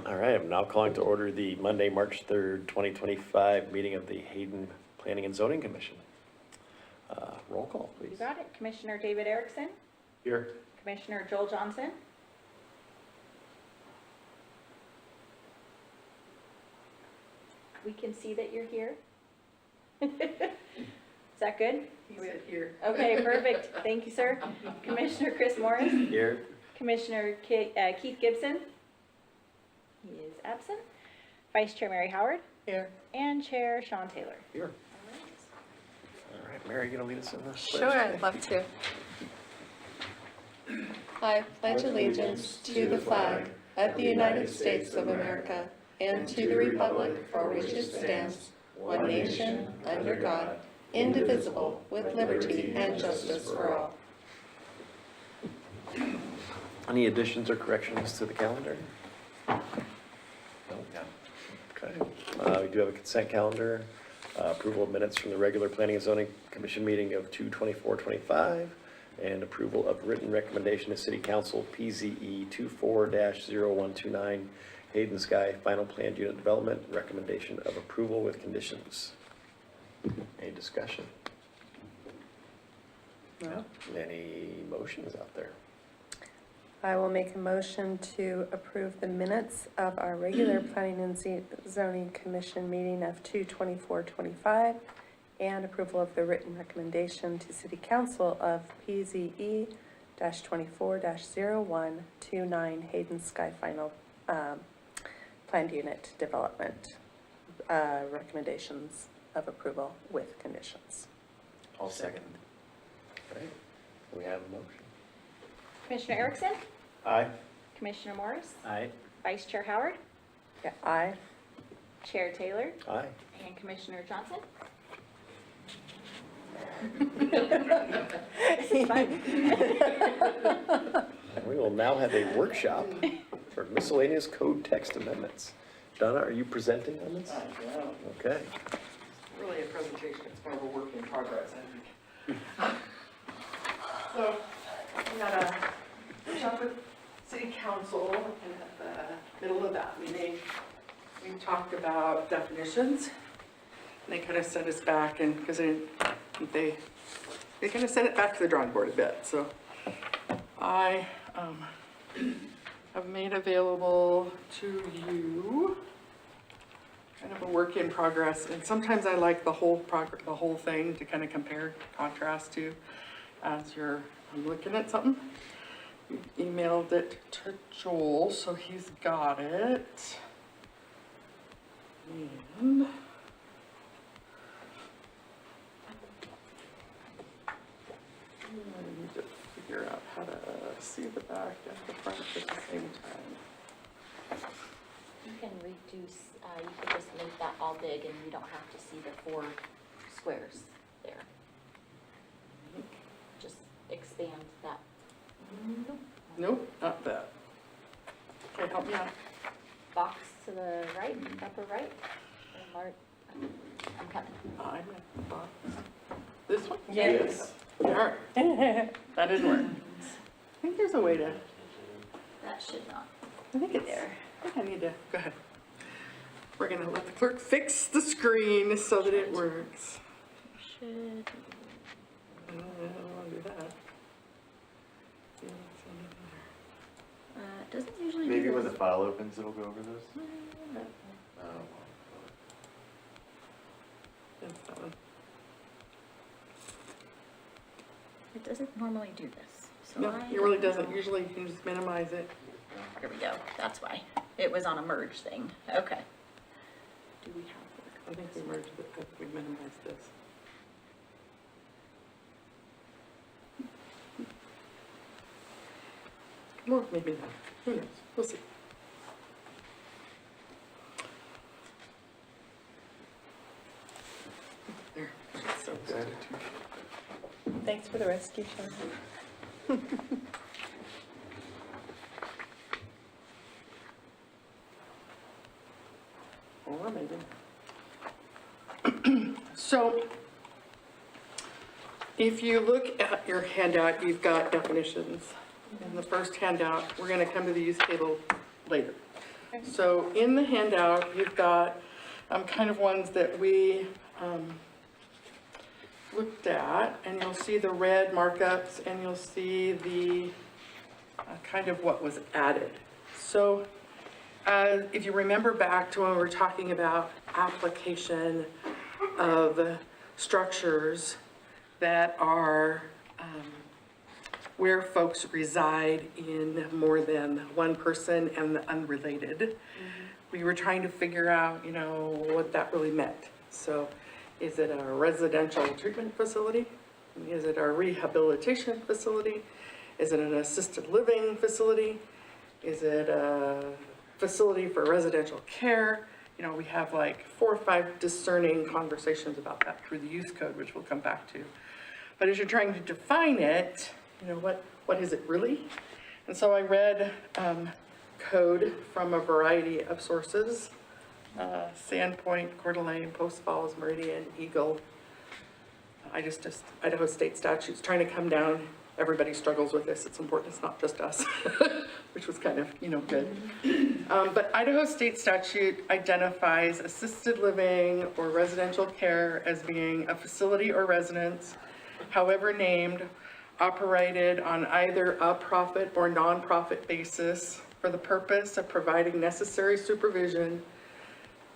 All right, I'm now calling to order the Monday, March 3rd, 2025 meeting of the Hayden Planning and Zoning Commission. Roll call, You please. got it. Commissioner David Erickson, Here. Commissioner Joel Johnson, we can see that you're here. Is that good? He said here. Okay, perfect. Thank you, sir. Commissioner Chris Morris, Here. Commissioner Keith Gibson, he is absent. Vice Chair Mary Howard, Here. and Chair Sean Taylor. Here. All right, Mary, you gonna lead us in this? Sure, I'd love to. I pledge allegiance to the flag of the United States of America and to the republic for which it stands, one nation, under God, indivisible, with liberty and justice for all. Any additions or corrections to the calendar? No. Okay. We do have a consent calendar, approval of minutes from the regular Planning and Zoning Commission meeting of 2/24/25, and approval of written recommendation to City Council PZE 24-0129 Hayden Sky Final Planned Unit Development, recommendation of approval with conditions. Any discussion? No. Any motions out there? I will make a motion to approve the minutes of our regular Planning and Zoning Commission meeting of 2/24/25 and approval of the written recommendation to City Council of PZE 24-0129 Hayden Sky Final Planned Unit Development, recommendations of approval with conditions. I'll second. Right. We have a motion. Commissioner Erickson, Aye. Commissioner Morris, Aye. Vice Chair Howard, Yeah, aye. Chair Taylor, Aye. and Commissioner Johnson. We will now have a workshop for miscellaneous code text amendments. Donna, are you presenting on this? Okay. Really a presentation, it's more of a work in progress, I think. So, we had a workshop with City Council, and at the middle of that meeting, we talked about definitions. And they kind of sent us back, and because they kind of sent it back to the drawing board a bit, so I have made available to you kind of a work in progress, and sometimes I like the whole thing to kind of compare, contrast to as I'm looking at something. We emailed it to Joel, so he's got it. And I need to figure out how to see the back and the front at the same time. You can reduce, you could just make that all big and you don't have to see the 4 squares there. Just expand that. Nope, not that. Okay, help me out. Box to the right, upper right. And mark, I'm coming. I meant the box. This one? Yes. All right. That didn't work. I think there's a way to, That should not. I think it's there. I think I need to, go ahead. We're gonna let the clerk fix the screen so that it works. Should. I don't wanna do that. It doesn't usually Maybe do when the this. file opens, it'll go over this. Oh, That's that one. It doesn't normally do this. So No, I it really don't doesn't. know. Usually you can just minimize it. Here we go. That's why. It was on a merge thing. Okay. Do we have I think we merged it, but we minimized this. Or maybe not. Who knows? We'll see. There. It's so good. Thanks for the rescue, Sean. Or maybe. So, if you look at your handout, you've got definitions. In the first handout, we're gonna come to the use table later. So in the handout, you've got kind of ones that we looked at, and you'll see the red markups, and you'll see the kind of what was added. So if you remember back to when we were talking about application of structures that are where folks reside in more than one person and the unrelated, we were trying to figure out, you know, what that really meant. So is it a residential treatment facility? Is it a rehabilitation facility? Is it an assisted living facility? Is it a facility for residential care? You know, we have like 4 or 5 discerning conversations about that through the use code, which we'll come back to. But as you're trying to define it, you know, what is it really? And so I read code from a variety of sources, Sandpoint, Coeur d'Alene, Post Falls, Meridian, Eagle. Idaho state statutes, trying to come down. Everybody struggles with this. It's important. It's not just us, which was kind of, you know, good. But Idaho state statute identifies assisted living or residential care as being a facility or residence, however named, operated on either a profit or nonprofit basis for the purpose of providing necessary supervision,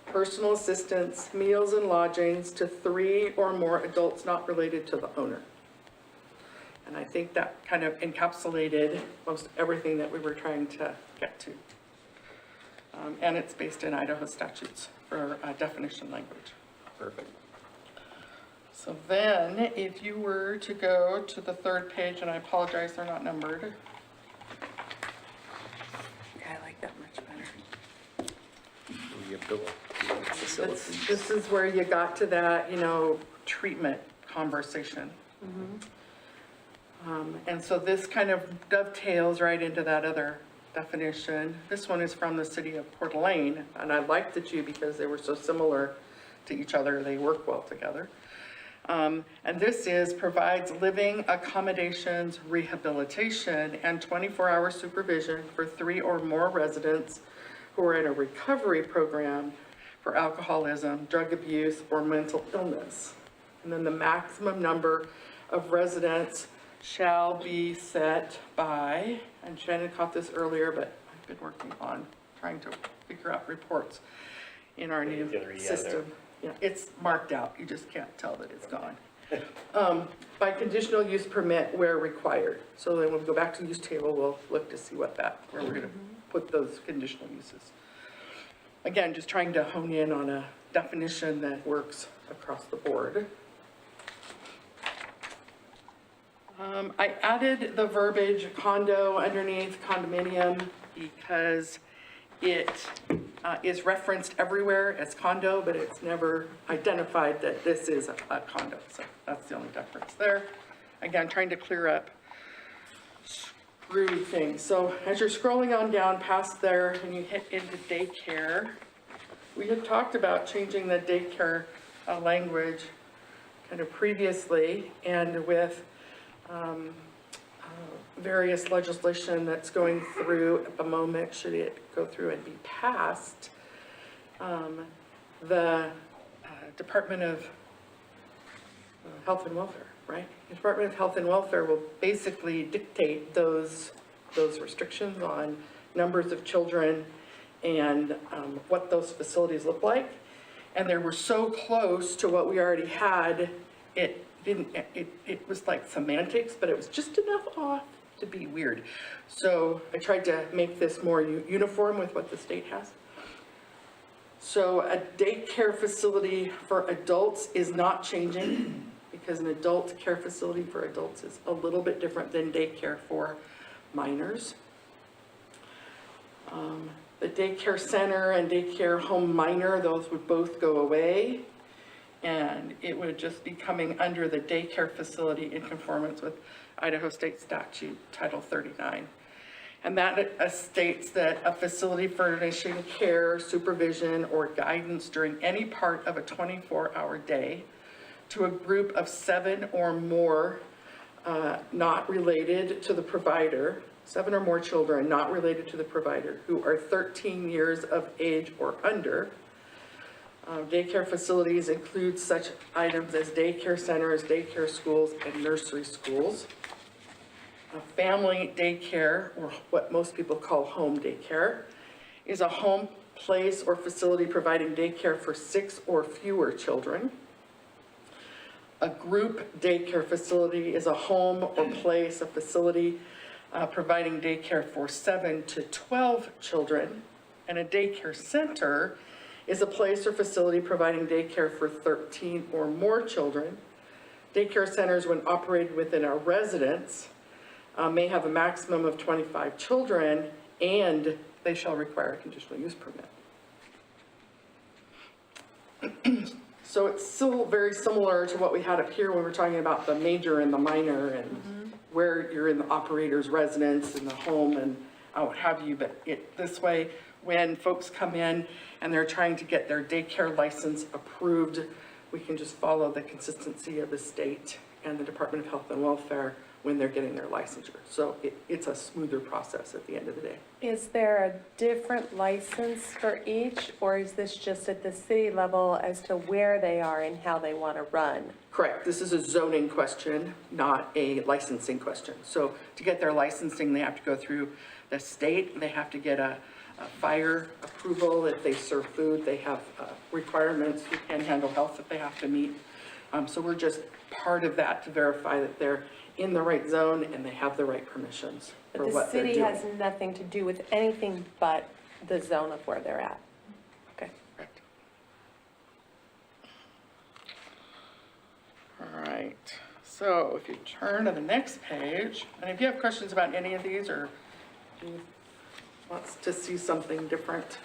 personal assistance, meals and lodgings to 3 or more adults not related to the owner. And I think that kind of encapsulated most everything that we were trying to get to. And it's based in Idaho statutes for definition language. Perfect. So then, if you were to go to the 3rd page, and I apologize, they're not numbered. Yeah, I like that much better. Facilities. This is where you got to that, you know, treatment conversation. And so this kind of dovetails right into that other definition. This one is from the city of Coeur d'Alene, and I liked the two because they were so similar to each other. They work well together. And this is provides living accommodations, rehabilitation, and 24-hour supervision for 3 or more residents who are in a recovery program for alcoholism, drug abuse, or mental illness. And then the maximum number of residents shall be set by, and Shannon caught this earlier, but I've been working on trying to figure out reports in our new system. Yeah, it's marked out, you just can't tell that it's gone. By conditional use permit where required. So then when we go back to the use table, we'll look to see where we're gonna put those conditional uses. Again, just trying to hone in on a definition that works across the board. I added the verbiage condo underneath condominium because it is referenced everywhere as condo, but it's never identified that this is a condo. So that's the only difference there. Again, trying to clear up screwy things. So as you're scrolling on down past there and you hit into daycare, we had talked about changing the daycare language kind of previously, and with various legislation that's going through at the moment, should it go through and be passed, the Department of Health and Welfare, right? The Department of Health and Welfare will basically dictate those restrictions on numbers of children and what those facilities look like. And they were so close to what we already had, it was like semantics, but it was just enough off to be weird. So I tried to make this more uniform with what the state has. So a daycare facility for adults is not changing, because an adult care facility for adults is a little bit different than daycare for minors. The daycare center and daycare home minor, those would both go away. And it would just be coming under the daycare facility in conformance with Idaho State Statute Title 39. And that states that a facility furnishing care, supervision, or guidance during any part of a 24-hour day to a group of 7 or more not related to the provider, 7 or more children not related to the provider who are 13 years of age or under. Daycare facilities include such items as daycare centers, daycare schools, and nursery schools. Family daycare, or what most people call home daycare, is a home, place, or facility providing daycare for 6 or fewer children. A group daycare facility is a home or place, a facility providing daycare for 7 to 12 children. And a daycare center is a place or facility providing daycare for 13 or more children. Daycare centers, when operated within a residence, may have a maximum of 25 children, and they shall require a conditional use permit. So it's still very similar to what we had up here when we were talking about the major and the minor and where you're in the operator's residence and the home and what have you. But this way, when folks come in and they're trying to get their daycare license approved, we can just follow the consistency of the state and the Department of Health and Welfare when they're getting their licensure. So it's a smoother process at the end of the day. Is there a different license for each, or is this just at the city level as to where they are and how they want to run? Correct. This is a zoning question, not a licensing question. So to get their licensing, they have to go through the state. They have to get a fire approval. If they serve food, they have requirements and handle health that they have to meet. So we're just part of that to verify that they're in the right zone and they have the right permissions for But what the they're city doing. has nothing to do with anything but the zone of where they're at. Okay. Correct. All right, so if you turn to the next page, and if you have questions about any of these or you wants to see something different.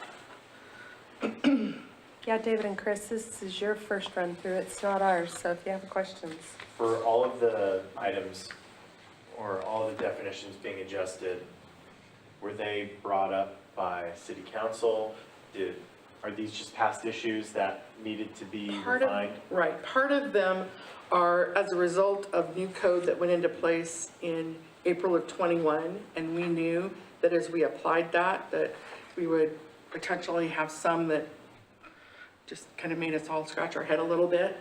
Yeah, David and Chris, this is your first run through. It's not ours, so if you have questions. For all of the items or all of the definitions being adjusted, were they brought up by city council? Are these just past issues that needed to be refined? Right, part of them are as a result of new code that went into place in April of '21, and we knew that as we applied that we would potentially have some that just kind of made us all scratch our head a little bit.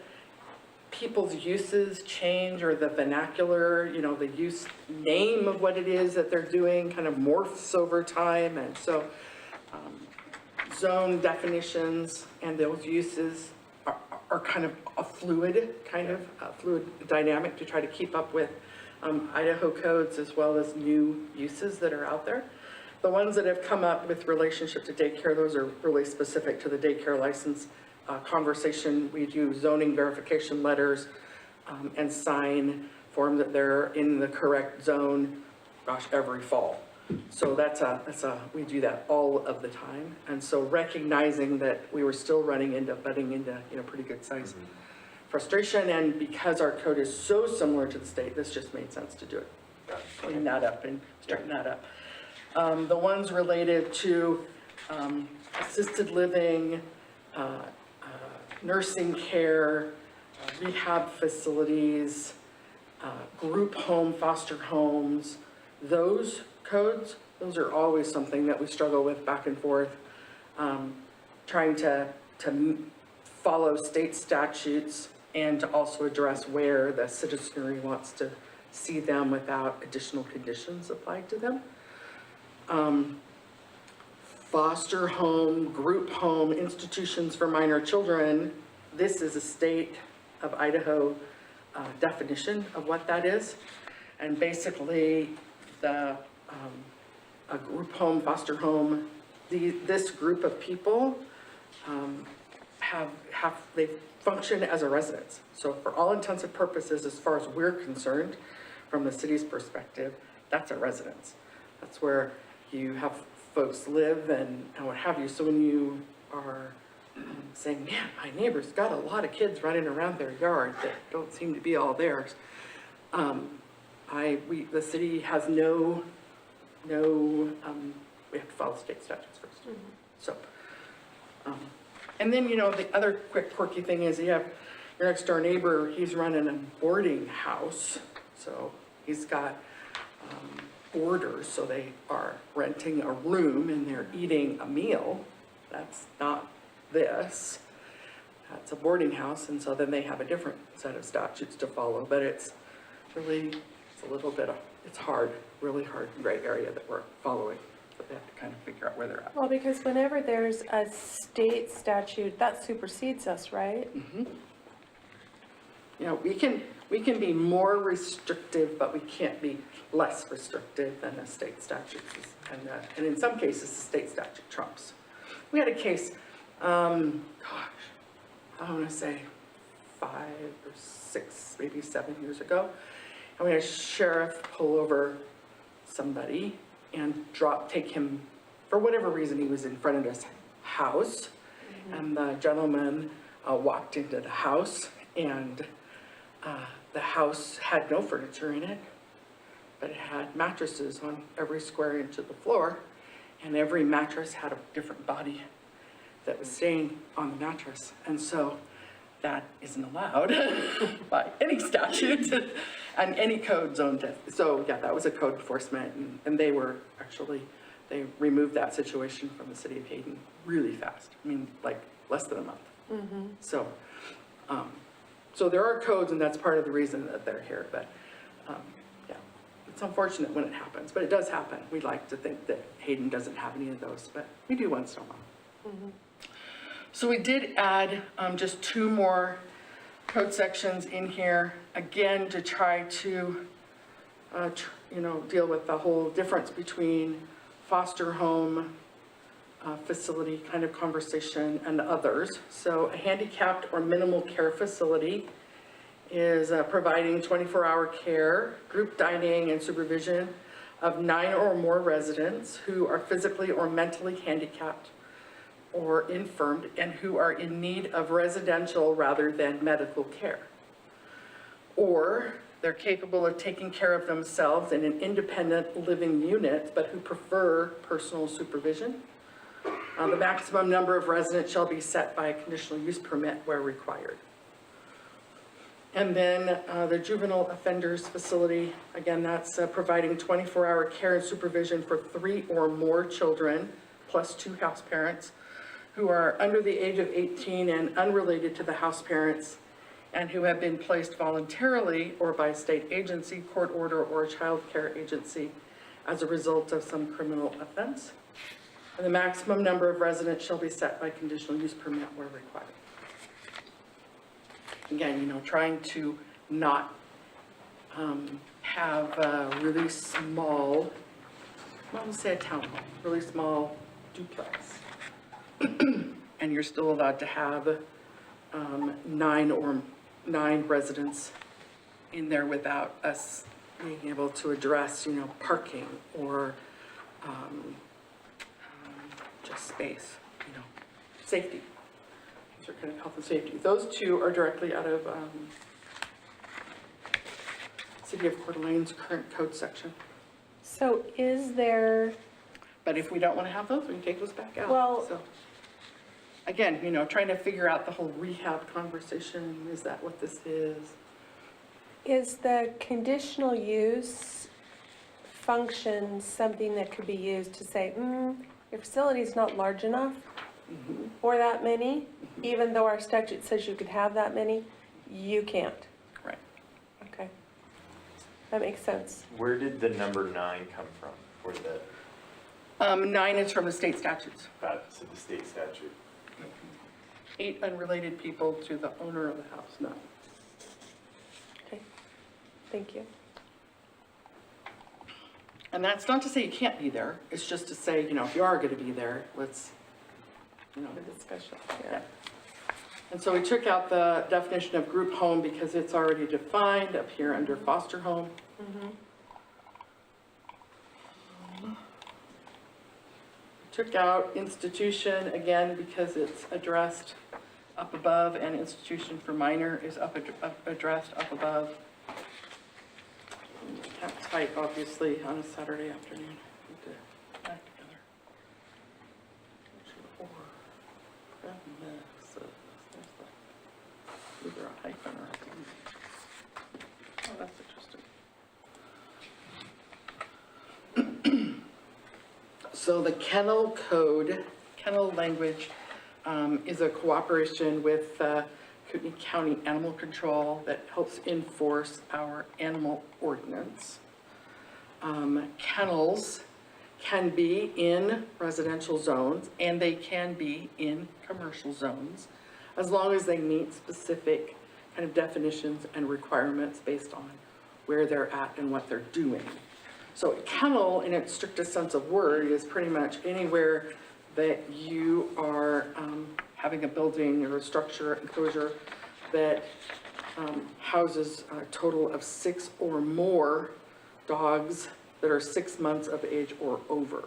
People's uses change, or the vernacular, the use name of what it is that they're doing kind of morphs over time. And so zone definitions and those uses are kind of a fluid dynamic to try to keep up with Idaho codes as well as new uses that are out there. The ones that have come up with relationship to daycare, those are really specific to the daycare license conversation. We do zoning verification letters and sign form that they're in the correct zone, every fall. So we do that all of the time. And so recognizing that we were still butting into pretty good size frustration, and because our code is so similar to the state, this just made sense to do it. Clean that up and straighten that up. The ones related to assisted living, nursing care, rehab facilities, group home, foster homes, those codes, those are always something that we struggle with back and forth, trying to follow state statutes and to also address where the citizenry wants to see them without additional conditions applied to them. Foster home, group home, institutions for minor children, this is a state of Idaho definition of what that is. And basically, a group home, foster home, this group of people they function as a residence. So for all intents and purposes, as far as we're concerned, from the city's perspective, that's a residence. That's where you have folks live and what have you. So when you are saying, man, my neighbor's got a lot of kids running around their yard that don't seem to be all theirs, the city has we have to follow state statutes first. So, and then, the other quick quirky thing is you have your next door neighbor, he's running a boarding house. So He's got boarders, so they are renting a room and they're eating a meal. That's not this. That's a boarding house, and so then they have a different set of statutes to follow, but it's really, it's a little bit of, it's hard, really hard gray area that we're following. So they have to kind of figure out where they're at. Well, because whenever there's a state statute, that supersedes us, right? You know, we can be more restrictive, but we can't be less restrictive than the state statutes. And in some cases, the state statute trumps. We had a case, gosh, I want to say 5 or 6, maybe 7 years ago. And we had a sheriff pull over somebody and take him, for whatever reason, he was in front of his house. And the gentleman walked into the house, and the house had no furniture in it, but it had mattresses on every square inch of the floor, and every mattress had a different body that was staying on the mattress. And so that isn't allowed by any statute and any code zone. So yeah, that was a code enforcement, and they removed that situation from the city of Hayden really fast. I mean, like less than a month. So, so there are codes, and that's part of the reason that they're here, but yeah, it's unfortunate when it happens, but it does happen. We like to think that Hayden doesn't have any of those, but we do once in a while. So we did add just 2 more code sections in here, again, to try to, deal with the whole difference between foster home facility kind of conversation and others. So a handicapped or minimal care facility is providing 24-hour care, group dining, and supervision of 9 or more residents who are physically or mentally handicapped or infirmed and who are in need of residential rather than medical care. Or they're capable of taking care of themselves in an independent living unit, but who prefer personal supervision. The maximum number of residents shall be set by a conditional use permit where required. And then the juvenile offenders facility, again, that's providing 24-hour care and supervision for 3 or more children, plus 2 house parents, who are under the age of 18 and unrelated to the house parents, and who have been placed voluntarily or by a state agency, court order, or a child care agency as a result of some criminal offense. And the maximum number of residents shall be set by conditional use permit where required. Again, trying to not have a really small, I want to say a townhome, really small duplex. And you're still allowed to have 9 residents in there without us being able to address, parking or just space, safety. These are kind of health and safety. Those 2 are directly out of City of Coeur d'Alene's current code section. So is there, But if we don't want to have those, we can take those back out. Well- So, again, trying to figure out the whole rehab conversation. Is that what this is? is the conditional use function something that could be used to say, your facility's not large enough for that many, even though our statute says you could have that many, you can't? Right. Okay. That makes sense. Where did the number 9 come from for the, 9 is from the state statutes. so the state statute? 8 unrelated people to the owner of the house, no. Okay, thank you. And that's not to say you can't be there. It's just to say, if you are going to be there, let's, The discussion, yeah. yeah. And so we took out the definition of group home because it's already defined up here under foster home. Took out institution again because it's addressed up above, and institution for minor is addressed up above. Kind of tight, obviously, on a Saturday afternoon. Need to get back together. Either a hyphen or a. Oh, that's interesting. So the kennel code, kennel language is a cooperation with Kootenai County Animal Control that helps enforce our animal ordinance. Kennels can be in residential zones and they can be in commercial zones, as long as they meet specific kind of definitions and requirements based on where they're at and what they're doing. So a kennel, in its strictest sense of word, is pretty much anywhere that you are having a building or a structure, enclosure that houses a total of 6 or more dogs that are 6 months of age or over.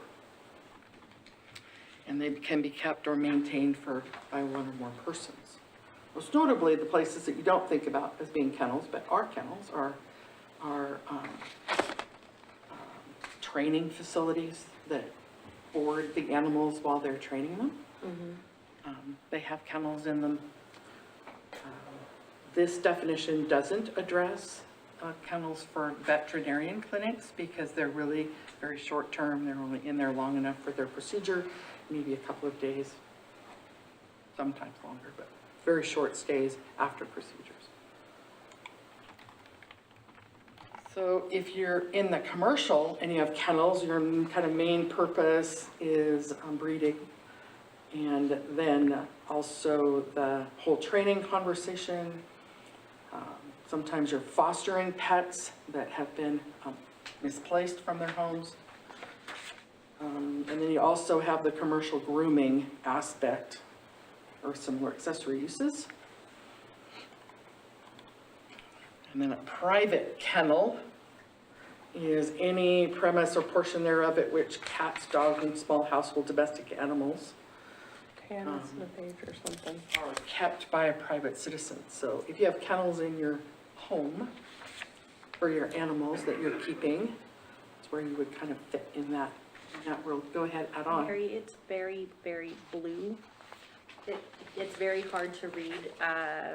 And they can be kept or maintained by one or more persons. Most notably, the places that you don't think about as being kennels, but are kennels, are training facilities that board the animals while they're training them. They have kennels in them. This definition doesn't address kennels for veterinarian clinics because they're really very short term. They're only in there long enough for their procedure, maybe a couple of days, sometimes longer, but very short stays after procedures. So if you're in the commercial and you have kennels, your kind of main purpose is breeding. And then also the whole training conversation. Sometimes you're fostering pets that have been misplaced from their homes. And then you also have the commercial grooming aspect or similar accessory uses. And then a private kennel is any premise or portion thereof at which cats, dogs, and small household domestic animals Okay, I'm missing a page or something. are kept by a private citizen. So if you have kennels in your home for your animals that you're keeping, it's where you would kind of fit in that world. Go ahead, add on. Mary, it's very, very blue. It's very hard to read.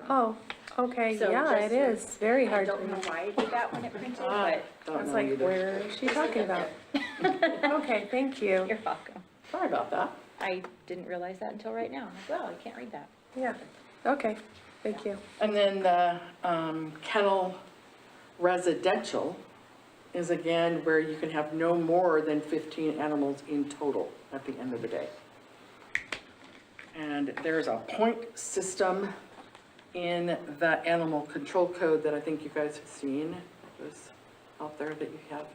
Oh, okay, So yeah, just- it is, very I hard to don't know read. why I did that when it printed, but I Don't was know like, either. where is she talking about? Okay, thank you. you're welcome. Sorry about that. I didn't realize that until right now. I'm like, well, I can't read that. Yeah, okay, thank you. And then the kennel residential is again where you can have no more than 15 animals in total at the end of the day. And there's a point system in the animal control code that I think you guys have seen. It was out there that you have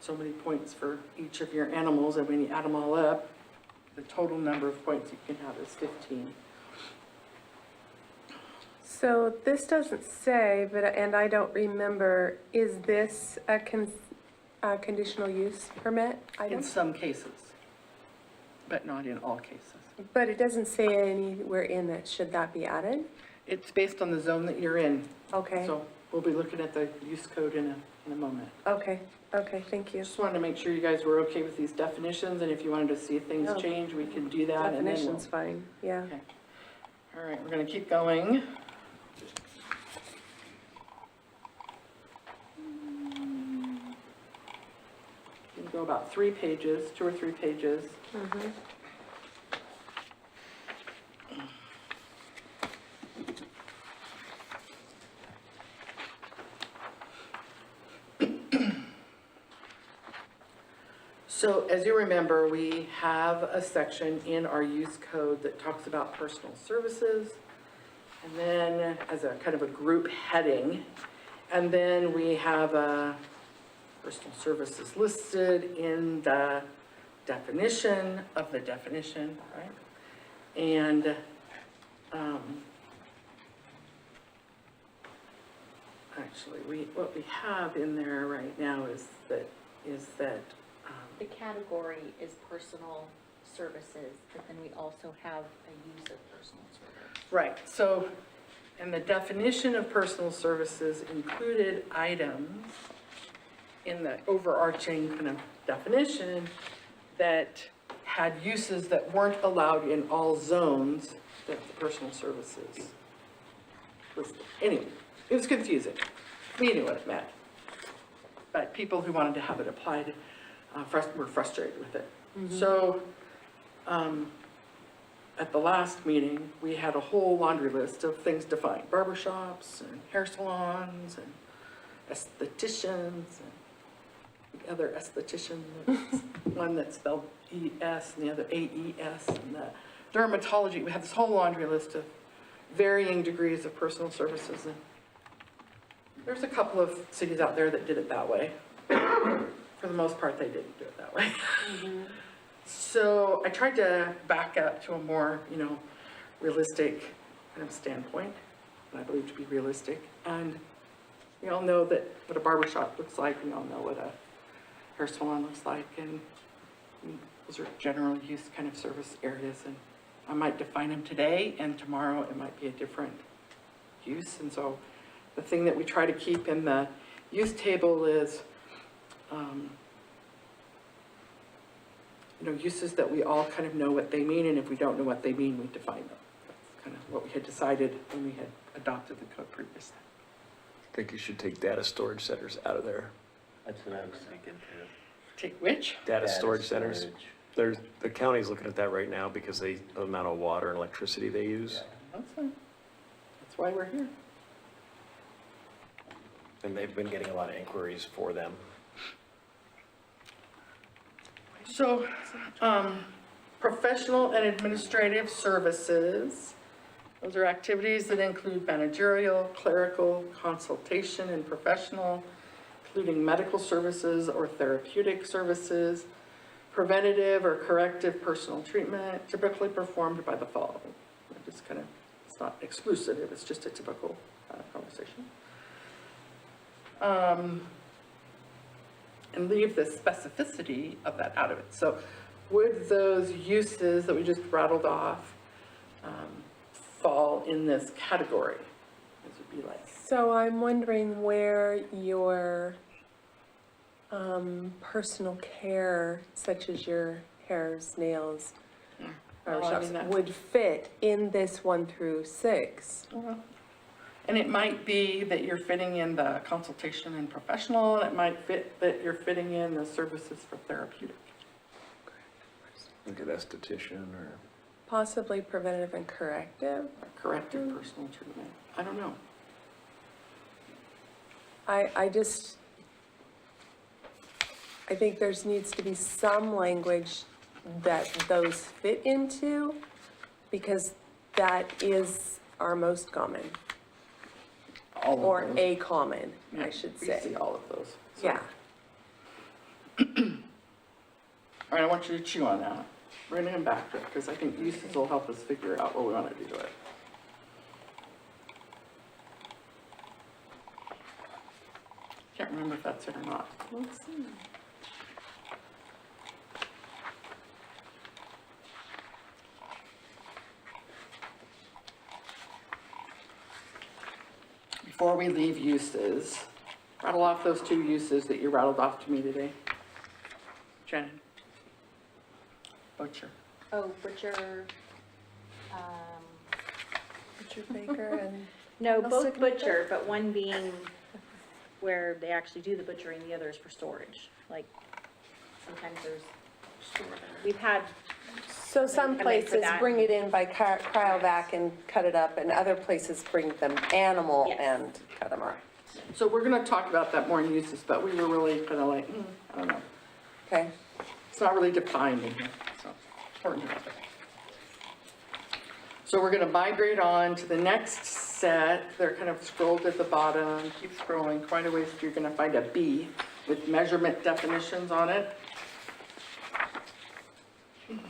so many points for each of your animals, and when you add them all up, the total number of points you can have is 15. So this doesn't say, but, and I don't remember, is this a conditional use permit In item? some cases, but not in all cases. But it doesn't say anywhere in it, should that be added? It's based on the zone that you're in. Okay, So we'll be looking at the use code in a moment. okay, thank you. Just wanted to make sure you guys were okay with these definitions, and if you wanted to see things No. change, we can do that. And then we'll- Definition's fine, yeah. Okay. All right, we're gonna keep going. We'll go about 3 pages, 2 or 3 pages. Mhm. So as you remember, we have a section in our use code that talks about personal services. And then as a kind of a group heading, and then we have personal services listed in the definition of the definition, right? And actually, what we have in there right now is that The category is personal services, but then we also have a use of personal service. right, so, and the definition of personal services included items in the overarching kind of definition that had uses that weren't allowed in all zones that the personal services listed. Anyway, it was confusing. We knew what it meant. But people who wanted to have it applied we're frustrated with it. So, at the last meeting, we had a whole laundry list of things defined, barbershops and hair salons and estheticians and the other esthetician, one that's spelled E-S and the other A-E-S, and the dermatology. We had this whole laundry list of varying degrees of personal services, and there's a couple of cities out there that did it that way. For the most part, they didn't do it that way. So I tried to back up to a more, realistic kind of standpoint, and I believe to be realistic. And we all know that what a barbershop looks like. We all know what a hair salon looks like, and those are general use kind of service areas. And I might define them today, and tomorrow it might be a different use. And so the thing that we try to keep in the use table is, uses that we all kind of know what they mean, and if we don't know what they mean, we define them. That's kind of what we had decided when we had adopted the code previously. I think you should take data storage centers out of there. That's what I was thinking too. Take which? Data storage centers. The county's looking at that right now because the amount of water and electricity they use. That's fine. That's why we're here. And they've been getting a lot of inquiries for them. So, professional and administrative services. Those are activities that include managerial, clerical, consultation, and professional, including medical services or therapeutic services, preventative or corrective personal treatment, typically performed by the following. Just kind of, it's not exclusive, it's just a typical conversation. And leave the specificity of that out of it. So would those uses that we just rattled off fall in this category? This would be like. So I'm wondering where your personal care, such as your hairs, nails, Well, I mean, that's- would fit in this 1 through 6. And it might be that you're fitting in the consultation and professional, and it might fit that you're fitting in the services for therapeutic. Look at esthetician or. Possibly preventative and corrective. Or corrective personal treatment. I don't know. I think there's needs to be some language that those fit into, because that is our most common, All of or those. a common, Yeah, I should we say. see all of those. So- Yeah. All right, I want you to chew on that. We're gonna come back to it, because I think uses will help us figure out what we want to do to it. Can't remember if that's it or not. Let's see. Before we leave uses, rattle off those 2 uses that you rattled off to me today. Shannon. Butcher. Oh, butcher, Richard Baker and, no, I'll both second butcher, but one being where they actually do the butchering, the other is for storage. Like, sometimes we've had, so some Come in for places that. bring it in by cryovac and cut it up, and other places bring them animal Yes. and cut them up. So we're gonna talk about that more in uses, but we were really kind of like, I don't know. Okay, It's not really defined in here, so it's important to have it. So we're gonna migrate on to the next set. They're kind of scrolled at the bottom, keep scrolling quite a ways, you're gonna find a B with measurement definitions on it.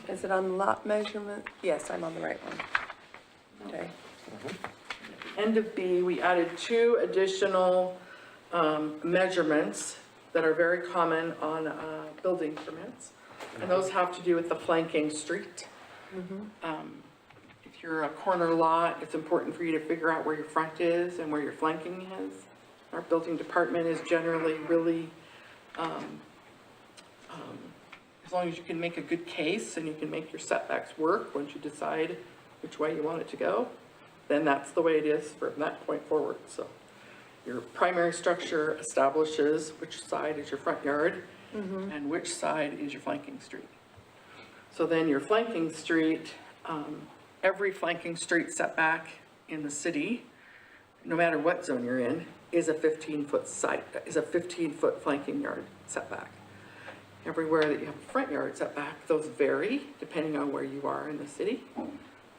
is it on lot measurement? Yes, I'm on the right one. Okay, End of B, we added 2 additional measurements that are very common on building permits. And those have to do with the flanking street. If you're a corner lot, it's important for you to figure out where your front is and where your flanking is. Our building department is generally really, as long as you can make a good case and you can make your setbacks work once you decide which way you want it to go, then that's the way it is from that point forward. So your primary structure establishes which side is your front yard and which side is your flanking street. So then your flanking street, every flanking street setback in the city, no matter what zone you're in, is a 15-foot is a 15-foot flanking yard setback. Everywhere that you have a front yard setback, those vary depending on where you are in the city.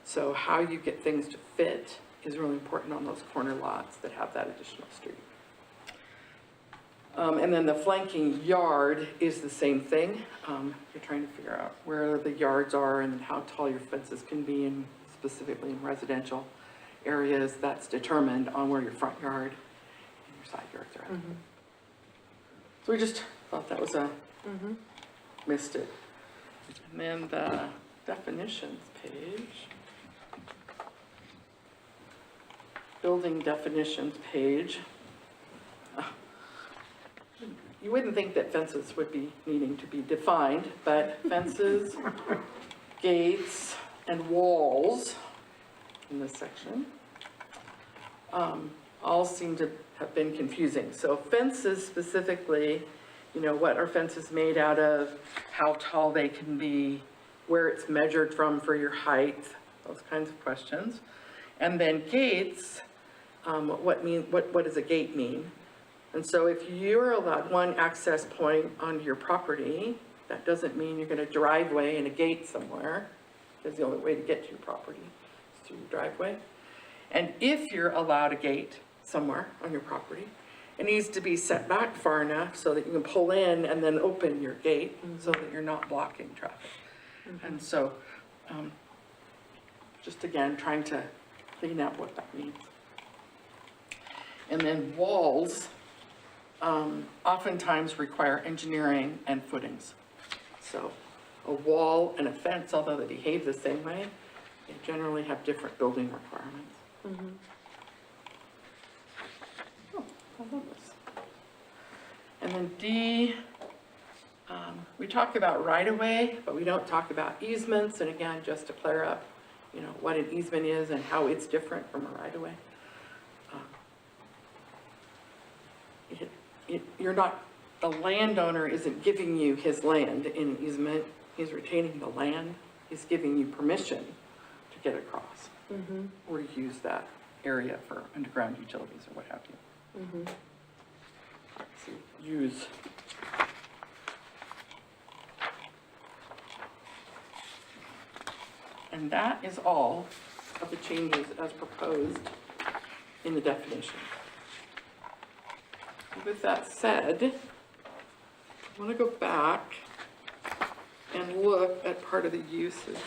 So how you get things to fit is really important on those corner lots that have that additional street. And then the flanking yard is the same thing. You're trying to figure out where the yards are and how tall your fences can be, and specifically in residential areas, that's determined on where your front yard and your side yards are at. So we just thought that was missed it. And then the definitions page. Building definitions page. You wouldn't think that fences would be needing to be defined, but fences, gates, and walls in this section all seem to have been confusing. So fences specifically, you know, what are fences made out of, how tall they can be, where it's measured from for your height, those kinds of questions. And then gates, what does a gate mean? And so if you're allowed one access point onto your property, that doesn't mean you're gonna driveway and a gate somewhere, because the only way to get to your property is through your driveway. And if you're allowed a gate somewhere on your property, it needs to be set back far enough so that you can pull in and then open your gate so that you're not blocking traffic. And so, just again, trying to clean up what that means. And then walls oftentimes require engineering and footings. So a wall and a fence, although they behave the same way, they generally have different building requirements. Oh, I love this. And then D, we talk about right-of-way, but we don't talk about easements. And again, just to clear up, you know, what an easement is and how it's different from a right-of-way. You're not, the landowner isn't giving you his land in an easement. He's retaining the land. He's giving you permission to get across or use that area for underground utilities or what have you. So use. And that is all of the changes as proposed in the definition. With that said, I want to go back and look at part of the uses.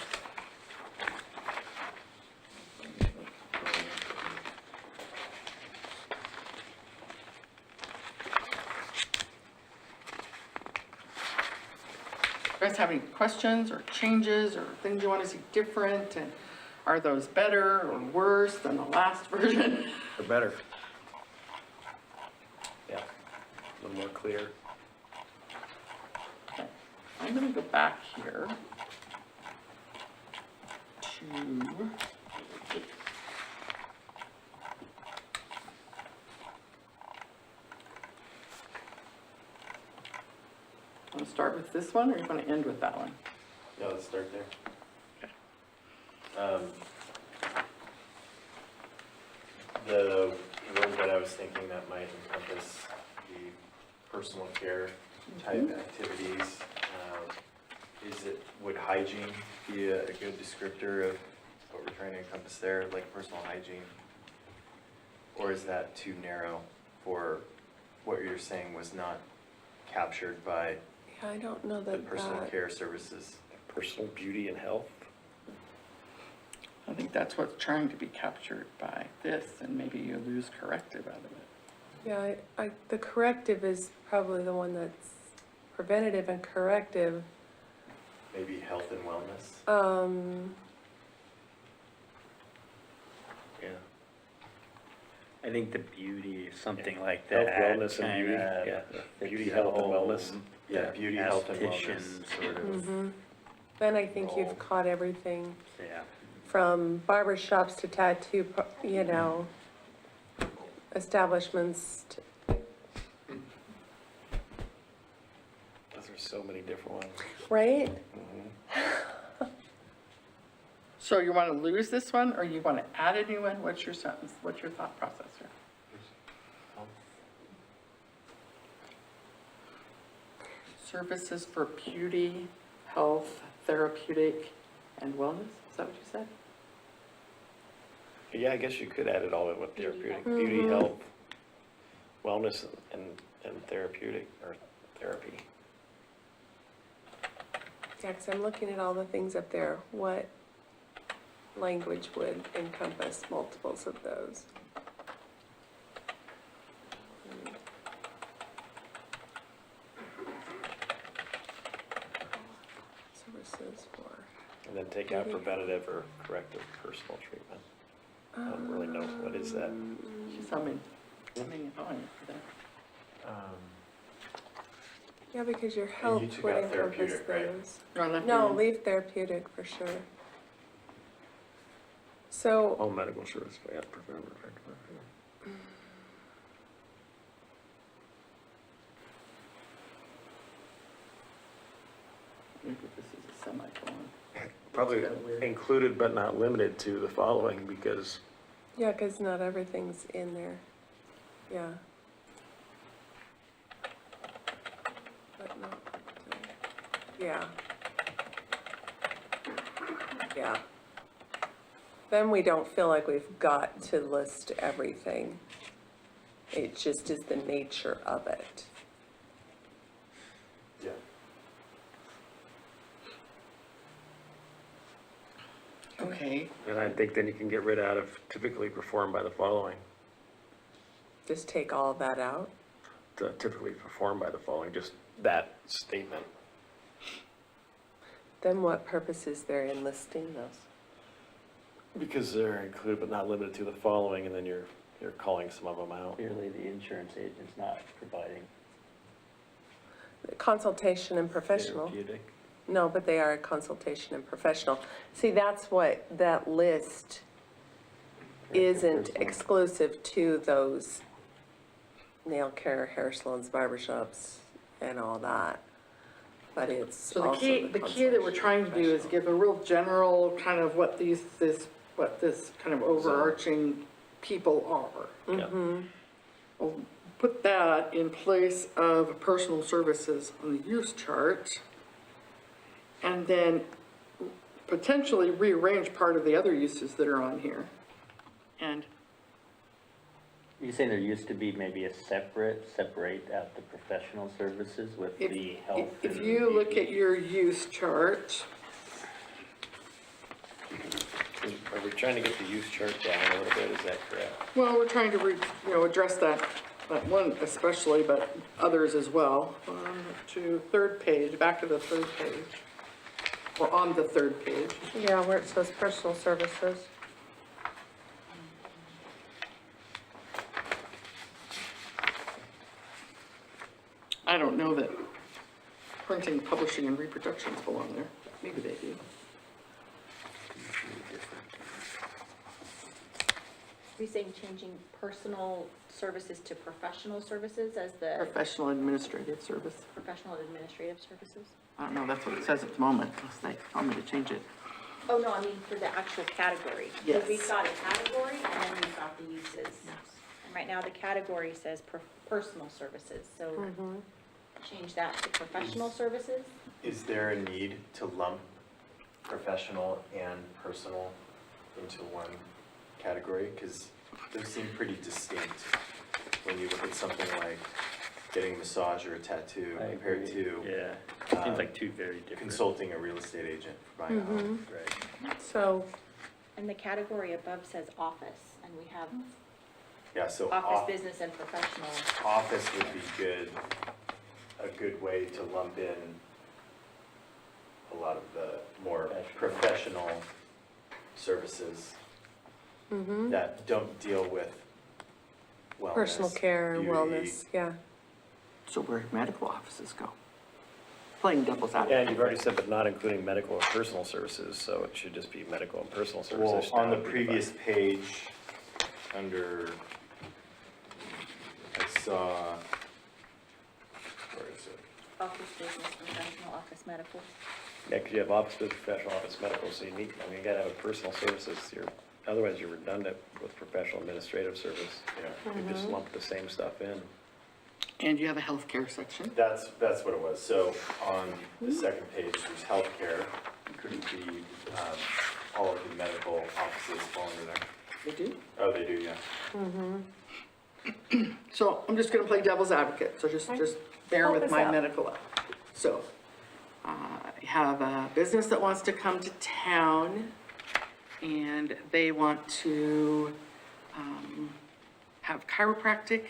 You guys have any questions or changes or things you want to see different? And are those better or worse than the last version? Or better. Yeah, a little more clear. Okay, I'm going to go back here to want to start with this one, or you want to end with that one? Yeah, let's start there. The word that I was thinking that might encompass the personal care type activities, would hygiene be a good descriptor of what we're trying to encompass there, like personal hygiene? Or is that too narrow for what you're saying was not captured by Yeah, I don't know the that personal that, care services? Personal beauty and health. I think that's what's trying to be captured by this, and maybe you lose corrective out of it. yeah, the corrective is probably the one that's preventative and corrective. Maybe health and wellness? Yeah. I think the beauty, something like Health, that. wellness, and beauty. kinda Yeah. fits Beauty, the health, and whole, wellness. Yeah, beauty, health, and wellness. esthetician sort of, Then I think Role. you've caught everything yeah. from barber shops to tattoo, you know, establishments, Those are so many different ones. right? So you want to lose this one, or you want to add a new one? What's your sentence, what's your thought process here? Services for beauty, health, therapeutic, and wellness, is that what you said? Yeah, I guess you could add it all in with Beauty, therapeutic, health. beauty, health, wellness, and therapeutic, or therapy. Yeah, because I'm looking at all the things up there. What language would encompass multiples of those? Services for, And then take out preventative or corrective personal treatment. I don't really know, what is that? She's humming on for that. yeah, because your you health took would out encompass therapeutic, right? those. No, I left No, you in. leave therapeutic for sure. So, All medical service, yeah, preventative. Maybe this is a semicolon. Probably It's kinda weird. included but not limited to the following, because yeah, because not everything's in there. Yeah. But not, yeah. Yeah. Then we don't feel like we've got to list everything. It just is the nature of it. Yeah. Okay, and I think then you can get rid out of typically performed by the following. Just take all that out. Typically performed by the following, just that statement. Then what purpose is there in listing those? Because they're included but not limited to the following, and then you're calling some of them out. Clearly, the insurance agent's not providing Consultation and professional. therapeutic. No, but they are a consultation and professional. See, that's what that list isn't Personal. exclusive to those nail care, hair salons, barbershops, and all that. But it's so also the key that we're trying to do is give a real general kind of what what this kind of overarching people are. Yeah. We'll put that in place of personal services on the use chart. And then potentially rearrange part of the other uses that are on here. And You're saying there used to be maybe a separate out the professional services with the health if and you look beauty? at your use chart, Are we trying to get the use chart down a little bit, is that correct? well, we're trying to address that one especially, but others as well. To third page, back to the third page, or on the third page. Yeah, where it says personal services. I don't know that printing, publishing, and reproductions belong there. Maybe they do. Are you saying changing personal services to professional services as the Professional administrative service. professional administrative services? I don't know, that's what it says at the moment, unless they want me to change it. Oh, no, I mean for the actual category. Yes. Because we've got a category and then we've got the uses. And right now, the category says personal services, so change that to professional services. Is there a need to lump professional and personal into one category? Because those seem pretty distinct when you look at something like getting a massage or a tattoo I compared agree. to Yeah, seems like two very different. consulting a real estate agent for buying a home. Right. So, And the category above says office, and we have Yeah, so office, business, and professional. office would be good, a good way to lump in a lot of the more professional services that don't deal with wellness. personal care, beauty. wellness, yeah. So where medical offices go? Playing devil's Yeah, advocate. and you've already said, but not including medical or personal services, so it should just be medical and personal Well, services. on the That would be previous fine. page, under saw, where is it? Office business, professional, office medical. Yeah, because you have office business, professional, office medical, so you need, I mean, you gotta have a personal services, otherwise you're redundant with professional administrative service. Yeah, You just lump the same stuff in. And you have a healthcare section. that's what it was. So on the second page, there's healthcare. Couldn't be, all of the medical offices fall under there. They do. Oh, they do, yeah. So I'm just gonna play devil's advocate, so just bear Help with us my out. medical. So, I have a business that wants to come to town, and they want to, have chiropractic,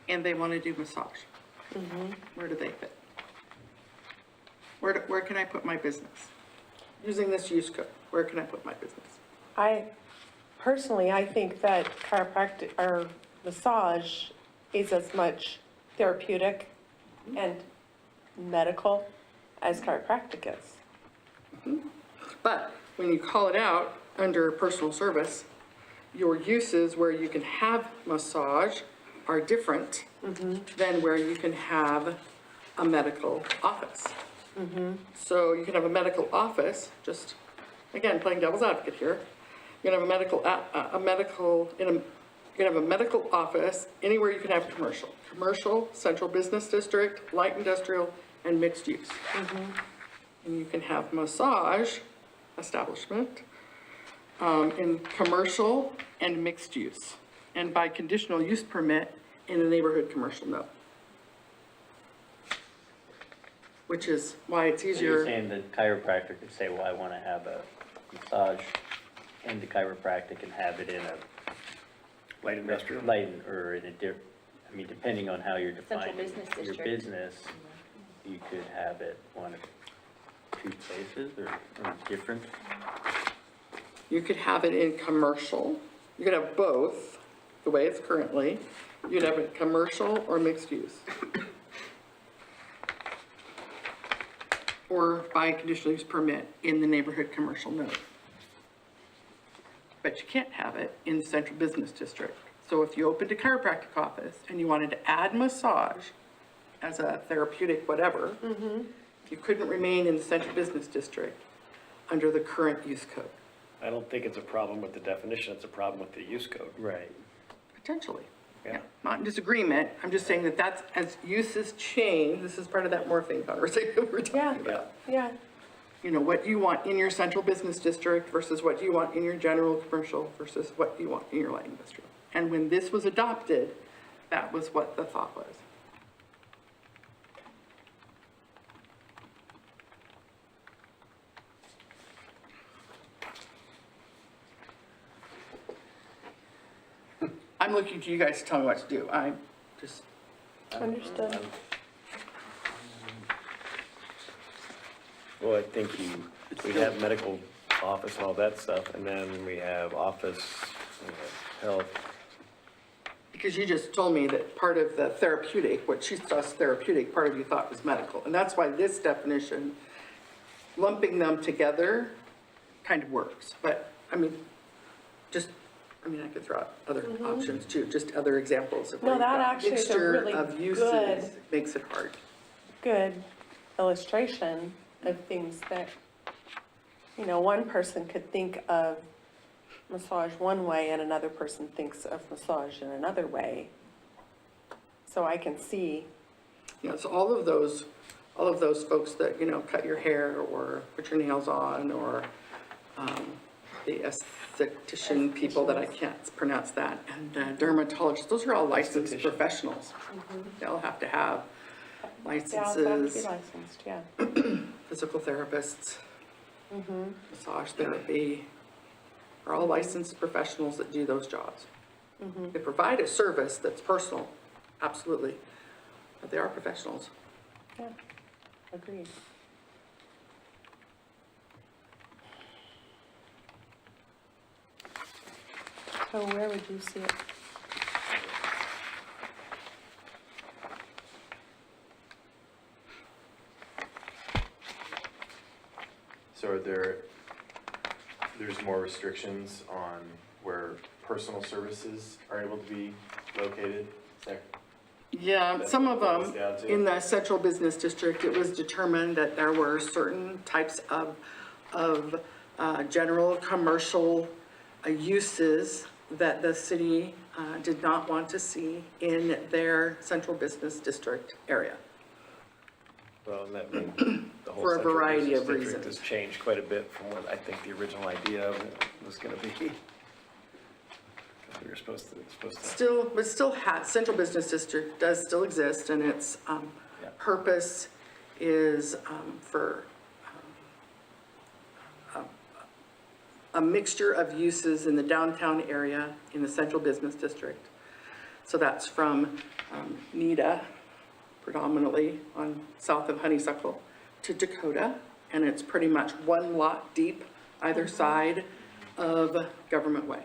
and they wanna do massage. Where do they fit? Where can I put my business? Using this use code, where can I put my business? Personally, I think that chiropractic or massage is as much therapeutic and medical as chiropractic is. But when you call it out under personal service, your uses where you can have massage are different than where you can have a medical office. So you can have a medical office, just, again, playing devil's advocate here. You can have a medical office anywhere you can have commercial. Commercial, central business district, light industrial, and mixed use. And you can have massage establishment in commercial and mixed use, and by conditional use permit in a neighborhood commercial node. Which is why it's So you're easier. saying the chiropractor could say, well, I want to have a massage and the chiropractic and have it in a Light industrial? light, or in a I mean, depending on how you're Central defining business your district. business, you could have it one of two places or different. You could have it in commercial, you could have both, the way it's currently. You'd have it commercial or mixed use. Or by conditional use permit in the neighborhood commercial node. But you can't have it in the central business district. So if you opened a chiropractic office and you wanted to add massage as a therapeutic whatever, you couldn't remain in the central business district under the current use code, I don't think it's a problem with the definition, it's a problem with the use code. Right. potentially. Yeah. Not in disagreement, I'm just saying that that's, as uses change, this is part of that morphing conversation we're talking about. Yeah, You know, what you want in your central business district versus what you want in your general commercial versus what you want in your light industrial. And when this was adopted, that was what the thought was. I'm looking to you guys to tell me what to do. I just, understood. Well, I think we have medical office and all that stuff, and then we have office, health. because you just told me that part of the therapeutic, what she saw as therapeutic, part of you thought was medical. And that's why this definition, lumping them together, kind of works. But, I mean, I could throw out other options too, just other examples of where No, you've that got actually is a mixture really of uses, good- makes it hard. Good illustration of things that, one person could think of massage one way and another person thinks of massage in another way. So I can see, Yeah, so all of those folks that, cut your hair or put your nails on, or the esthetician people that I can't pronounce that, and dermatologists, those are all licensed Esthetician. professionals. They'll have to have yeah, it's have to be licenses, licensed, yeah. physical therapists, massage therapy, are all licensed professionals that do those jobs. They provide a service that's personal, absolutely, but they are professionals. Yeah, agreed. So where would you see it? So there's more restrictions on where personal services are able to be located? Is that- Yeah, That's some what of it boils them, down to. in the central business district, it was determined that there were certain types of general commercial uses that the city did not want to see in their central business district area. Well, and that, the whole For a central variety business of district reasons. has changed quite a bit from what I think the original idea of it was gonna be. 'Cause we were supposed to, Still, but still has, central business district does still exist, and its Yeah. purpose is for a mixture of uses in the downtown area in the central business district. So that's from Nita, predominantly on south of Honeysuckle, to Dakota, and it's pretty much one lot deep either side of Government Way.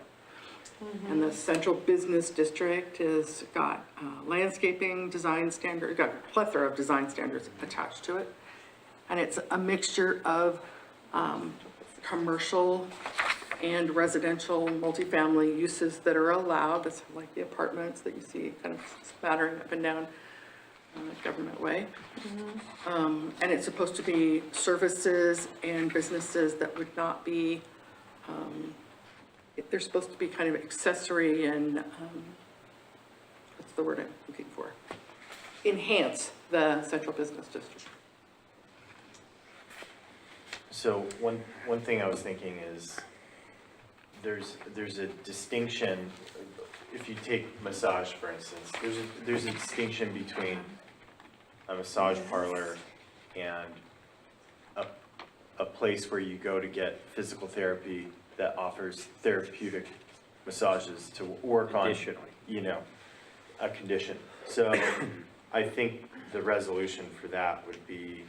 And the central business district has got landscaping design standard, got a plethora of design standards attached to it. And it's a mixture of commercial and residential multifamily uses that are allowed. That's like the apartments that you see kind of spattering up and down Government Way. And it's supposed to be services and businesses that would not be, they're supposed to be kind of accessory and, what's the word I'm looking for? Enhance the central business district. So one thing I was thinking is, there's a distinction, if you take massage, for instance, there's a distinction between a massage parlor and a place where you go to get physical therapy that offers therapeutic massages to work on, you know, a condition. So I think the resolution for that would be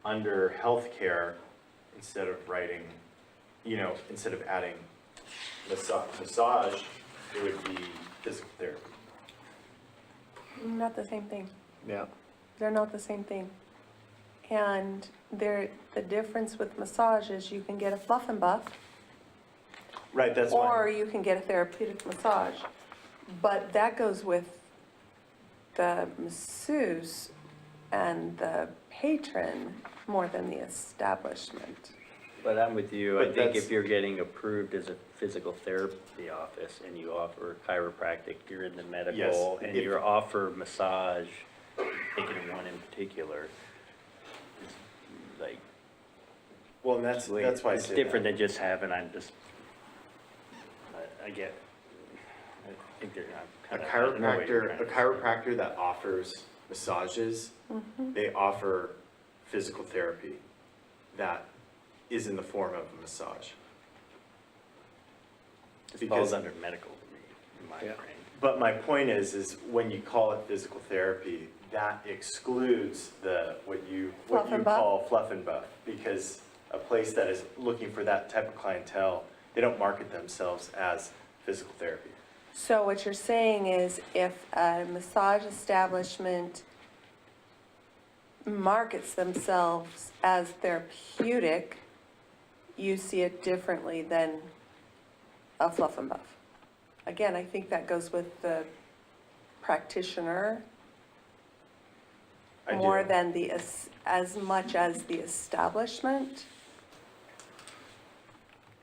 under healthcare, instead of writing, you know, instead of adding massage, it would be physical therapy. Not the same thing. yeah. They're not the same thing. And the difference with massage is you can get a fluff and buff, Right, that's or why, you can get a therapeutic massage. But that goes with the masseuse and the patron more than the establishment. But I'm with you. I But think that's- if you're getting approved as a physical therapy office and you offer chiropractic, you're in the medical, Yes, and if- you offer massage, taking one in particular, it's like, well, and that's why I it's say different that. than just having, I get, I think they're A not kind of. chiropractor that offers massages, they offer physical therapy that is in the form of a massage. This because- falls under medical to me, in my Yeah. brain. But my point is when you call it physical therapy, that excludes what you Fluff and buff? call fluff and buff. Because a place that is looking for that type of clientele, they don't market themselves as physical therapy. So what you're saying is if a massage establishment markets themselves as therapeutic, you see it differently than a fluff and buff. Again, I think that goes with the practitioner I more do. than as much as the establishment.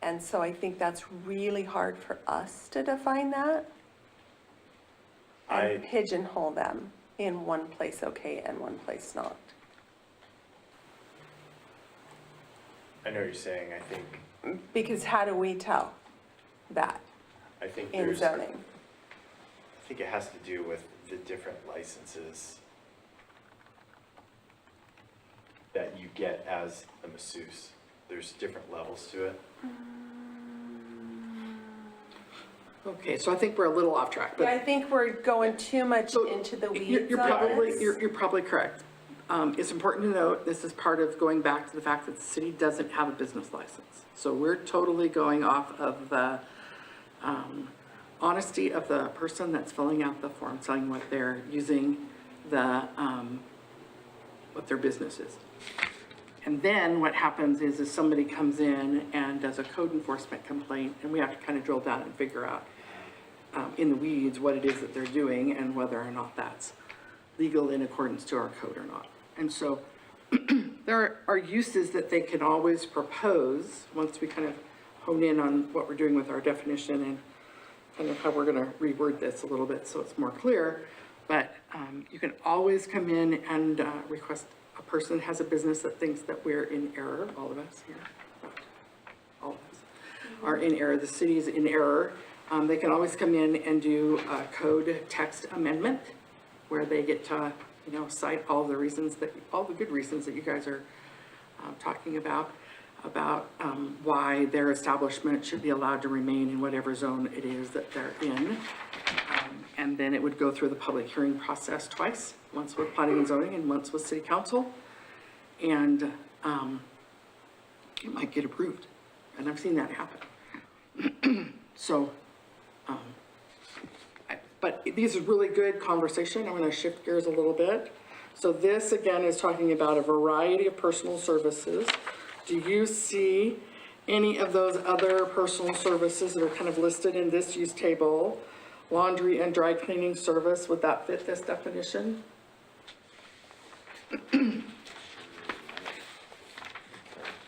And so I think that's really hard for us to define that and I- pigeonhole them in one place okay and one place not. I know what you're saying, I think Because how do we tell that in there's, zoning? I think it has to do with the different licenses that you get as a masseuse. There's different levels to it. Okay, so I think we're a little off track, Yeah, I but. think we're going too much So into the you're weeds on probably, this. you're probably correct. It's important to note, this is part of going back to the fact that the city doesn't have a business license. So we're totally going off of the honesty of the person that's filling out the form, telling what they're using, what their business is. And then what happens is somebody comes in and does a code enforcement complaint, and we have to kind of drill down and figure out, in the weeds what it is that they're doing and whether or not that's legal in accordance to our code or not. And so there are uses that they can always propose once we kind of hone in on what we're doing with our definition and kind of how we're going to reword this a little bit so it's more clear. But you can always come in and request, a person has a business that thinks that we're in error, all of us here, all of us are in error, the city is in error. They can always come in and do a code text amendment where they get to, cite all the reasons that, all the good reasons that you guys are talking about why their establishment should be allowed to remain in whatever zone it is that they're in. And then it would go through the public hearing process twice, once with planning and zoning and once with city council. And it might get approved. And I've seen that happen. So, but these are really good conversation. I'm going to shift gears a little bit. So this again is talking about a variety of personal services. Do you see any of those other personal services that are kind of listed in this use table? Laundry and dry cleaning service, would that fit this definition?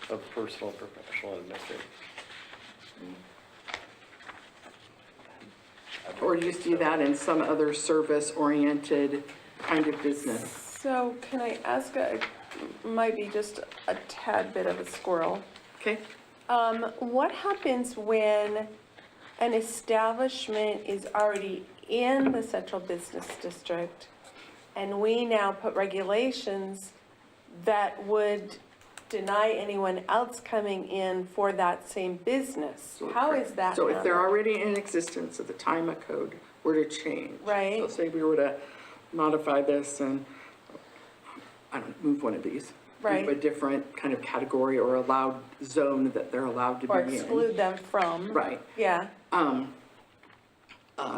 Of personal, professional, and administrative. Or do you see that in some other service-oriented kind of business? So can I ask might be just a tad bit of a squirrel. Okay, What happens when an establishment is already in the central business district and we now put regulations that would deny anyone else coming in for that same business? How is that so if they're handled? already in existence at the time a code were to change. Right. So say we were to modify this and, I don't know, move one of these. Right. Move a different kind of category or allowed zone that they're allowed to be Or in. exclude them from? Right. Yeah,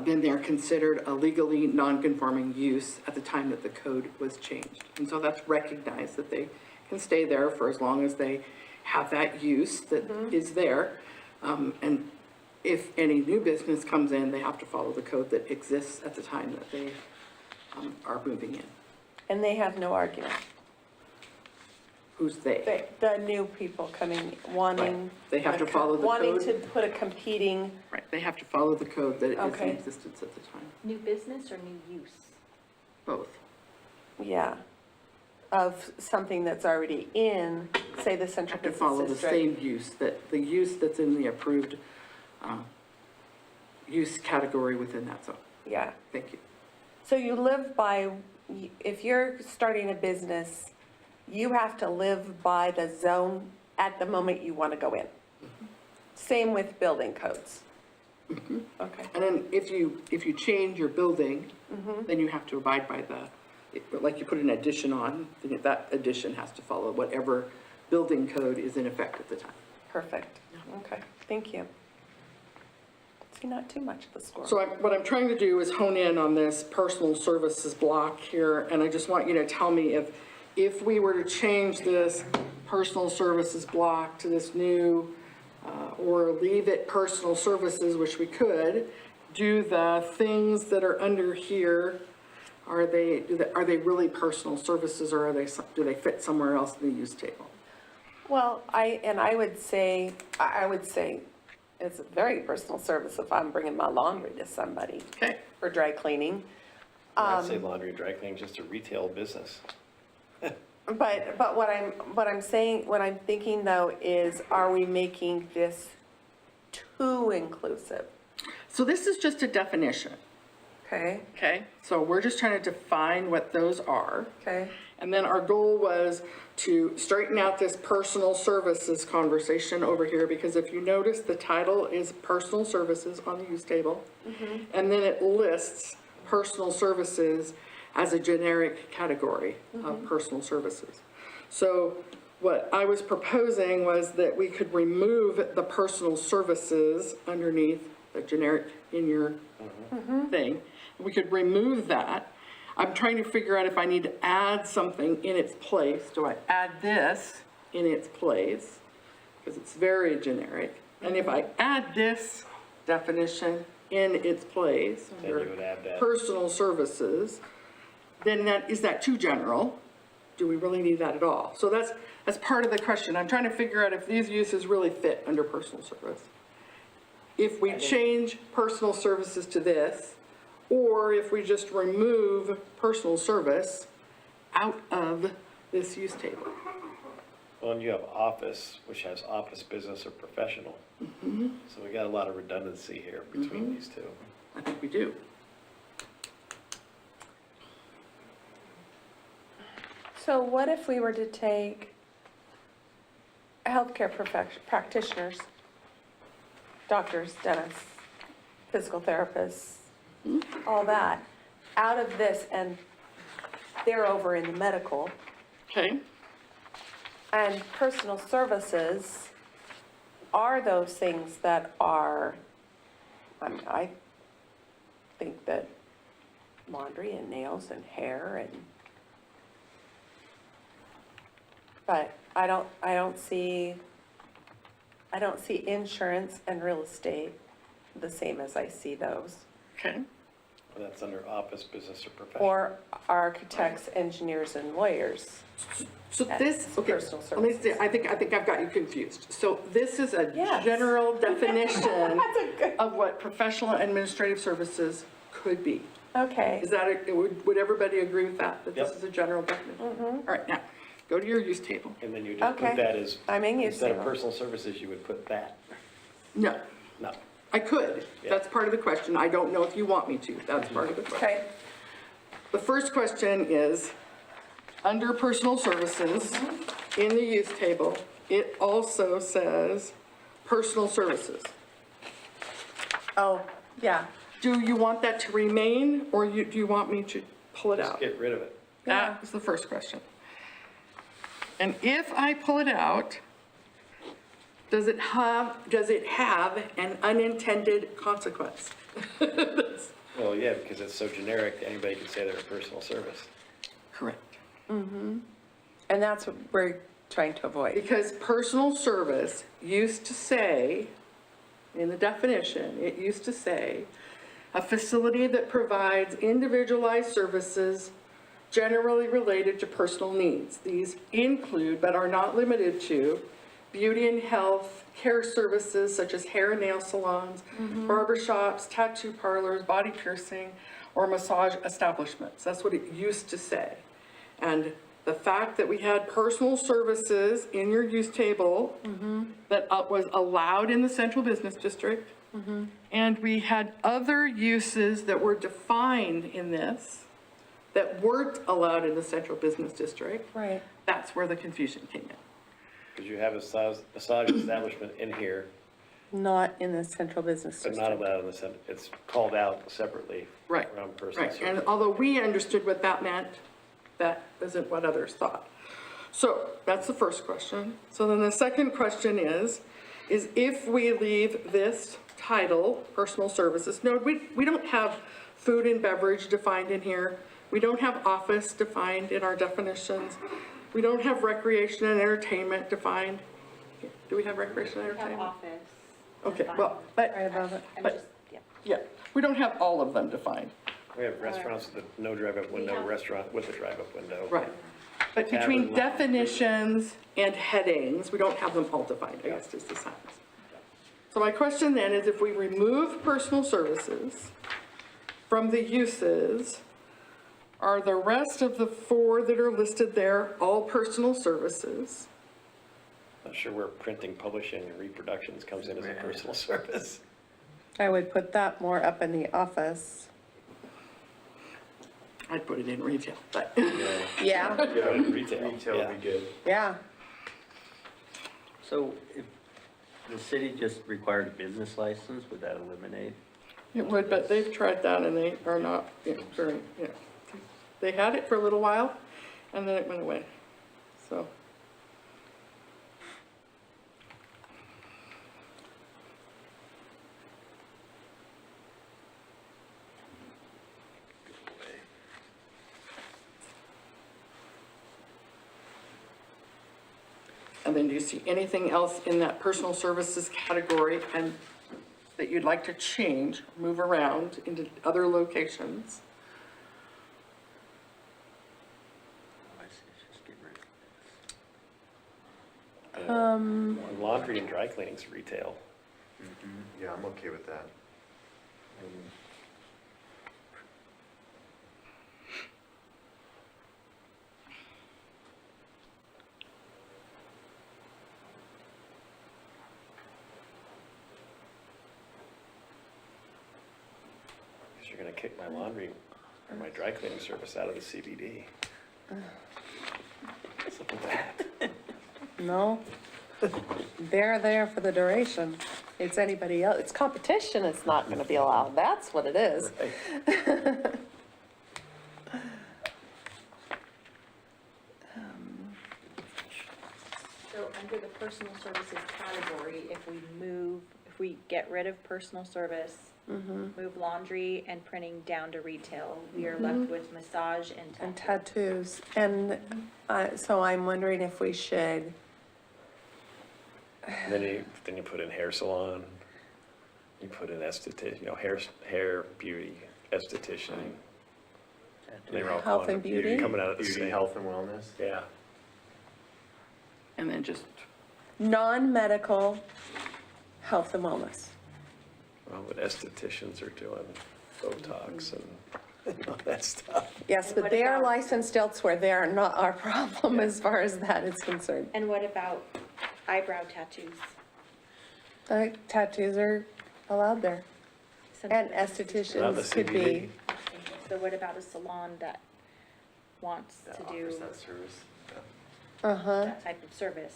Then they're considered a legally non-conforming use at the time that the code was changed. And so that's recognized that they can stay there for as long as they have that use that is there. And if any new business comes in, they have to follow the code that exists at the time that they are moving in. and they have no argument. Who's they? The new people coming, wanting. They have to follow the Wanting code. to put a competing, Right, they have to follow the code that is Okay. in existence at the time, New business or new use? both. yeah, of something that's already in, say, the central Have to business follow the district. same use, the use that's in the approved use category within that zone. Yeah, Thank you. so you live by, if you're starting a business, you have to live by the zone at the moment you want to go in. Same with building codes. Okay, And then if you change your building, Mm-hmm. then you have to abide by like you put an addition on, then that addition has to follow whatever building code is in effect at the time. perfect, okay, thank you. See, not too much of a squirrel. So what I'm trying to do is hone in on this personal services block here, and I just want you to tell me if we were to change this personal services block to this new, or leave it personal services, which we could, do the things that are under here, are they really personal services, or do they fit somewhere else in the use table? Well, I would say it's a very personal service if I'm bringing my laundry to somebody Okay, for dry cleaning. I'd say laundry and dry cleaning, just a retail business. But what I'm saying, what I'm thinking though is, are we making this too inclusive? so this is just a definition, Okay, okay? So we're just trying to define what those are. okay, And then our goal was to straighten out this personal services conversation over here, because if you notice, the title is personal services on the use table. And then it lists personal services as a generic category of personal services. So what I was proposing was that we could remove the personal services underneath the generic in your thing. We could remove that. I'm trying to figure out if I need to add something in its place. Do I add this in its place? Because it's very generic. And if I add this definition, in its place Then you would under add that. personal services, then is that too general? Do we really need that at all? So that's part of the question. I'm trying to figure out if these uses really fit under personal service. If we change personal services to this, or if we just remove personal service out of this use table. Well, and you have office, which has office, business, or professional. So we got a lot of redundancy here between these two. I think we do. So what if we were to take healthcare practitioners, doctors, dentists, physical therapists, all that, out of this, and they're over in the medical, Okay, and personal services are those things that are, I think that laundry and nails and hair and, but I don't see insurance and real estate the same as I see those. okay. That's under office, business, or professional. Or architects, engineers, and lawyers. So That's this, okay, personal let me see, services. I think I've got you confused. So this is a Yes. general definition That's a good, of what professional administrative services could be. okay. Is that, would everybody agree with that this Yep. is a general definition? All right, now, go to your use table. And then you just Okay. put that as, I'm in use instead of table. personal services, you would put that. No, No. I could, Yeah. that's part of the question. I don't know if you want me to, that's part of the question. Okay, The first question is, under personal services, in the use table, it also says personal services. oh, yeah. Do you want that to remain, or do you want me to pull it Just out? get rid of it. That is the first question. And if I pull it out, does it have an unintended consequence? Well, yeah, because it's so generic, anybody can say they're a personal service. Correct. And that's what we're trying to avoid. Because personal service used to say, in the definition, it used to say, a facility that provides individualized services generally related to personal needs. These include, but are not limited to, beauty and health care services such as hair and nail salons, barbershops, tattoo parlors, body piercing, or massage establishments. That's what it used to say. And the fact that we had personal services in your use table that was allowed in the central business district, and we had other uses that were defined in this that weren't allowed in the central business district, Right. that's where the confusion came in. Because you have a massage establishment in here, Not in the central business but district. not allowed in the center. It's called out separately Right, from personal right, and service. although we understood what that meant, that isn't what others thought. So that's the first question. So then the second question is if we leave this title, personal services, no, we don't have food and beverage defined in here. We don't have office defined in our definitions. We don't have recreation and entertainment defined. Do we have recreation and We have entertainment? office. Okay, defined. well, but, Right above it. I'm but- just, yeah. yeah, we don't have all of them defined. We have restaurants with no drive-up window, have- restaurant with a drive-up window. Right. But between Tavern. definitions and headings, we don't have them all defined, I guess is the sentence. So my question then is if we remove personal services from the uses, are the rest of the four that are listed there all personal services? Not sure where printing, publishing, and reproductions comes in as a personal service. I would put that more up in the office. I'd put it in retail, but Yeah. Yeah, Retail, Retail yeah. would be good. yeah. So if the city just required a business license, would that eliminate? it would, but they've tried that and they are not, very, they had it for a little while and then it went away, so. And then do you see anything else in that personal services category? And that you'd like to change, move around into other locations. Laundry and dry cleaning's retail. Yeah, I'm okay with that. Because you're gonna kick my laundry or my dry cleaning service out of the CBD. What's up with that? No, they're there for the duration. It's anybody else, it's competition, it's not gonna be allowed, that's what it is. Right. So under the personal services category, if we get rid of personal service, move laundry and printing down to retail, we are left with massage and And tattoo. tattoos, and, so I'm wondering if we should, And then you put in hair salon, you put in esthetician, hair, beauty, esthetician. And they were all Health calling and it beauty? Coming out of the Beauty, same. health and wellness. Yeah. And then just, non-medical health and wellness. Well, but estheticians are doing Botox and all that stuff. Yes, but What they are about- licensed elsewhere, they are not our problem as far as that is concerned. And what about eyebrow tattoos? Tattoos are allowed there, and Not the estheticians could be, CBD. So what about a salon that wants That to offers do that service. uh-huh. that type of service?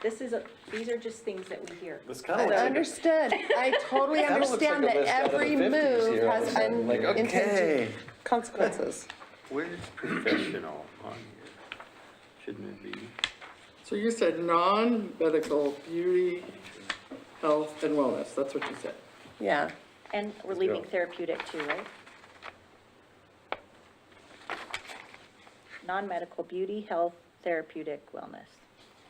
Is it- these are just things that we hear. It's kind I of like, understood, I totally Kinda looks understand like a that list out of the every 50s move here all of a has sudden. Like, okay. unintended consequences. Where's professional on here? Shouldn't it be? so you said non-medical, beauty, health, and wellness, that's what you said. Yeah, And we're leaving therapeutic too, right? Non-medical, beauty, health, therapeutic, wellness.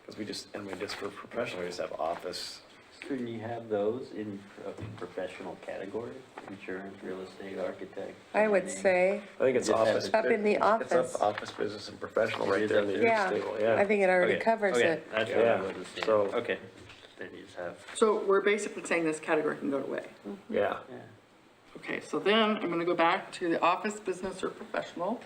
because we just for professional, we just have office. Shouldn't you have those in a professional category? Insurance, real estate, architect? I would engineering? say, I think it's Just have office. it- Up in the It's office. up office, business, and professional right It is there in up the there? use Yeah, table, I yeah. think it already Okay, covers okay, it. that's what I Yeah, wanted to say. so- Okay, then you just have, So we're basically saying this category can go away. Yeah. yeah. Okay, so then I'm gonna go back to the office, business, or professional.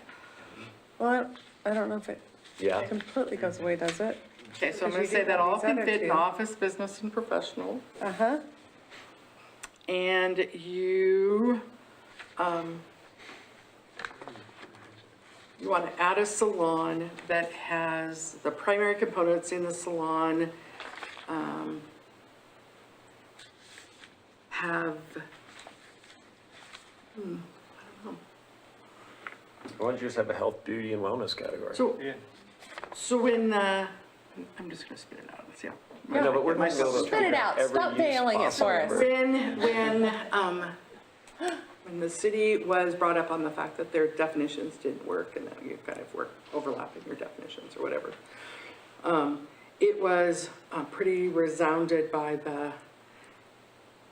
Well, I don't know if it Yeah. completely goes away, does it? Okay, so I'm Because gonna you say do that have all these can other fit in two. office, business, and professional. Uh-huh, And you want to add a salon that has the primary components in the salon, have, Why don't you just have a health, beauty, and wellness category? so, Yeah. so when, I'm just gonna spit it out, let's see how. I know, but we're not gonna Spit it out. every Stop use bailing it for possible. us. When the city was brought up on the fact that their definitions didn't work and that you kind of were overlapping your definitions or whatever, it was pretty resounded by the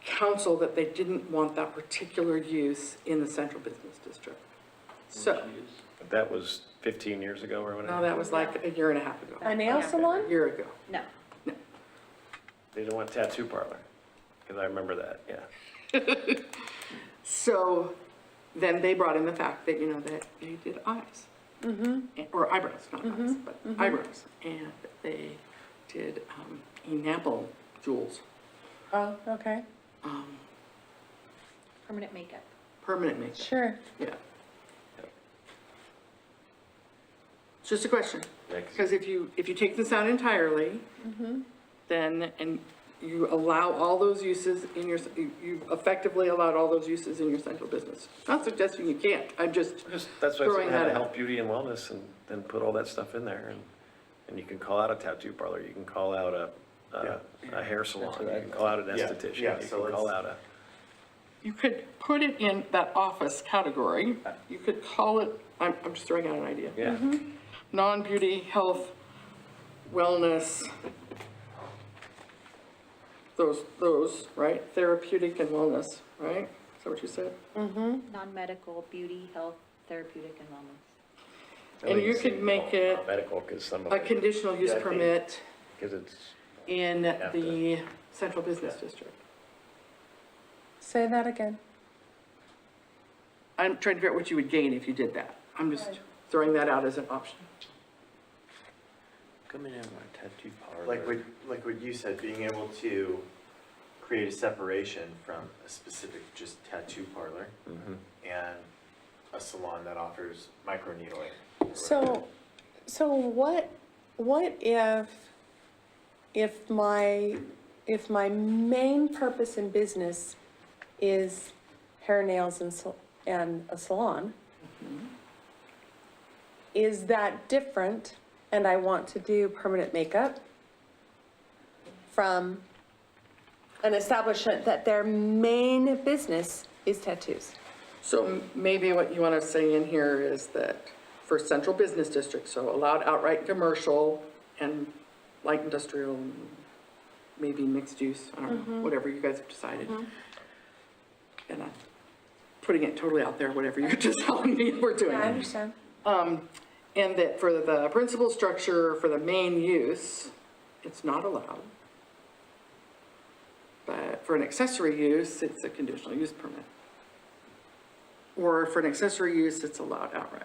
council that they didn't want that particular use in the central business district. So, But that was 15 years ago or no, whatever. that was like a year and a half ago. A nail A salon? year ago. No. They didn't want tattoo parlor, because I remember that, yeah. So then they brought in the fact that, that they did eyes. Or eyebrows, not eyes, but eyebrows. And they did enamel jewels, Oh, okay, Permanent makeup. permanent makeup. sure. Yeah. It's just a question, Yeah, 'cause because if you take this out entirely, then, and you allow all those uses in your, you effectively allowed all those uses in your central business. Not suggesting you can't, I'm just, That's why I throwing said have that a out. health, beauty, and wellness, and then put all that stuff in there, and you can call out a tattoo parlor, you can call out a hair salon, what I you can call out an Yeah, esthetician, yeah, you so can call let's- out a, you could put it in that office category. You could call it, I'm just throwing out an idea. yeah. Non-beauty, health, wellness, those, right? Therapeutic and wellness, right? Is that what you said? Non-medical, beauty, health, therapeutic, and wellness. And you could make it Medical, because some of a it, conditional use Yeah, I think- permit because it's, in Have to. the central business district. Say that again. I'm trying to figure out what you would gain if you did that. I'm just throwing that out as an option. Coming in on a tattoo parlor. Like what you said, being able to create a separation from a specific just tattoo parlor and a salon that offers microneedling. or whatever. So what if my main purpose in business is hair, nails, and a salon? Is that different, and I want to do permanent makeup from an establishment that their main business is tattoos? So maybe what you want to say in here is that for central business district, so allowed outright commercial and light industrial, and maybe mixed use, I don't know, whatever you guys have decided. And I'm putting it totally out there, whatever you're just telling me we're doing. I understand. And that for the principal structure, for the main use, it's not allowed. But for an accessory use, it's a conditional use permit. Or for an accessory use, it's allowed outright.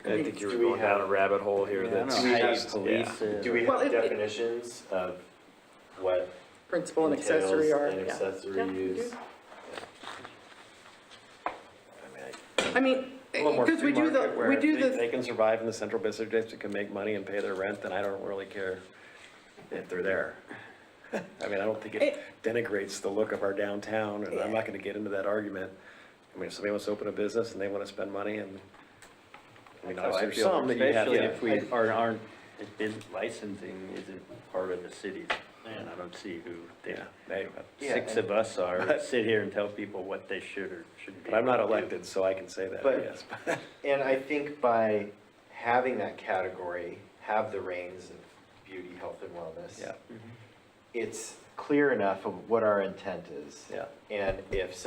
I think you were Do we going down a have- rabbit hole here Yeah, I don't that's know how you just, police it. Do we Well, have it- definitions of what Principal and entails accessory are, an yeah. accessory Yeah, we use? do. I mean, I mean, a little more because we free do market the, where we if do they the, can survive in the central business district and make money and pay their rent, then I don't really care if they're there. I mean, I don't think it denigrates the look of our downtown, and I'm not gonna get into that argument. I mean, if somebody wants to open a business and they wanna spend money and, I mean, That's how I there's feel, some that you have. especially yeah. if we aren't, if business licensing isn't part of the city's plan, I don't see who Yeah, they, six of us are, sit here and tell people what they should or shouldn't be. but I'm not able to do. elected, so I can say that, I But- guess. And I think by having that category, have the reins of beauty, health, and wellness. Yeah, It's clear enough of what our intent is. yeah. And if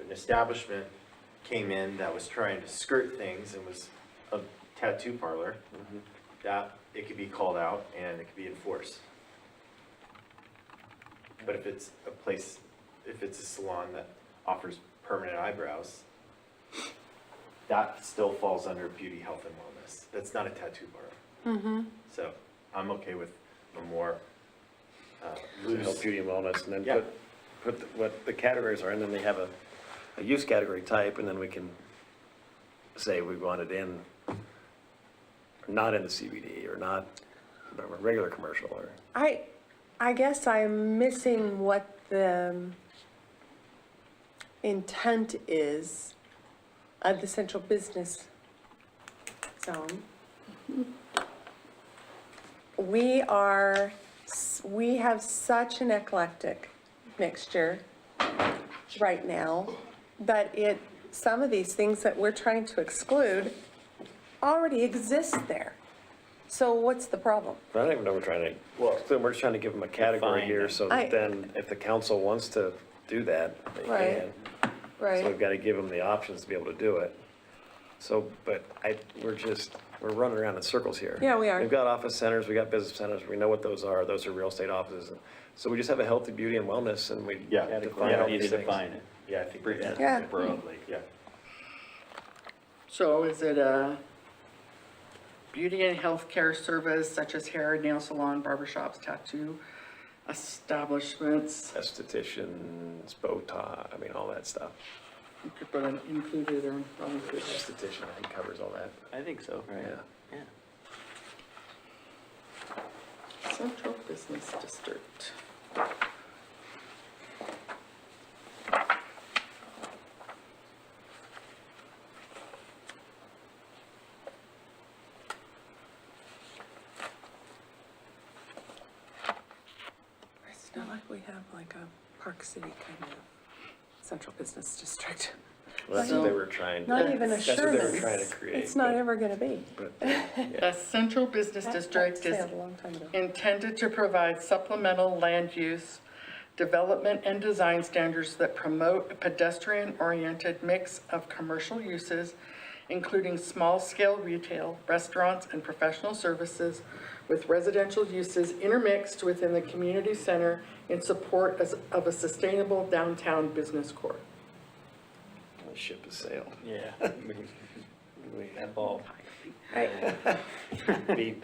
an establishment came in that was trying to skirt things and was a tattoo parlor, that, it could be called out and it could be enforced. But if it's a place, if it's a salon that offers permanent eyebrows, that still falls under beauty, health, and wellness. That's not a tattoo parlor. So I'm okay with a more Health, loose. beauty, and wellness, and then Yeah. put what the categories are, and then they have a use category type, and then we can say we want it in, not in the CBD, or not a regular commercial, or, I guess I'm missing what the intent is of the central business zone. We have such an eclectic mixture right now that some of these things that we're trying to exclude already exist there. So what's the problem? I don't even know we're trying to, well, so we're just trying to give them a category Define here, them. so I- that then, if the council wants to do that, they Right. can. So we've got to give them the options to be able to do it. So, but we're running around in circles here. Yeah, we are. We've got office centers, we got business centers, we know what those are real estate offices. So we just have a healthy beauty and wellness, and we Yeah. define all Yeah, you these to things. define it. Yeah, I think Pretty- that's Yeah. Broadly. yeah. so is it a beauty and healthcare service such as hair, nail salon, barbershops, tattoo establishments? Estheticians, Botox, I mean, all that stuff. You could put an included or not included. Esthetician, I think, covers all that. I think so, right? Yeah. Yeah. Central business district. It's not like we have like a Park City kind of central business district. Well, that's what they were trying to. Not even That's what they were assurance. trying to create. It's not but- ever gonna be. but, The Central Business District is Sailed a long time ago. intended to provide supplemental land use, development and design standards that promote a pedestrian-oriented mix of commercial uses, including small-scale retail, restaurants, and professional services, with residential uses intermixed within the community center in support of a sustainable downtown business core. The ship has sailed. Yeah. We That ball. beat.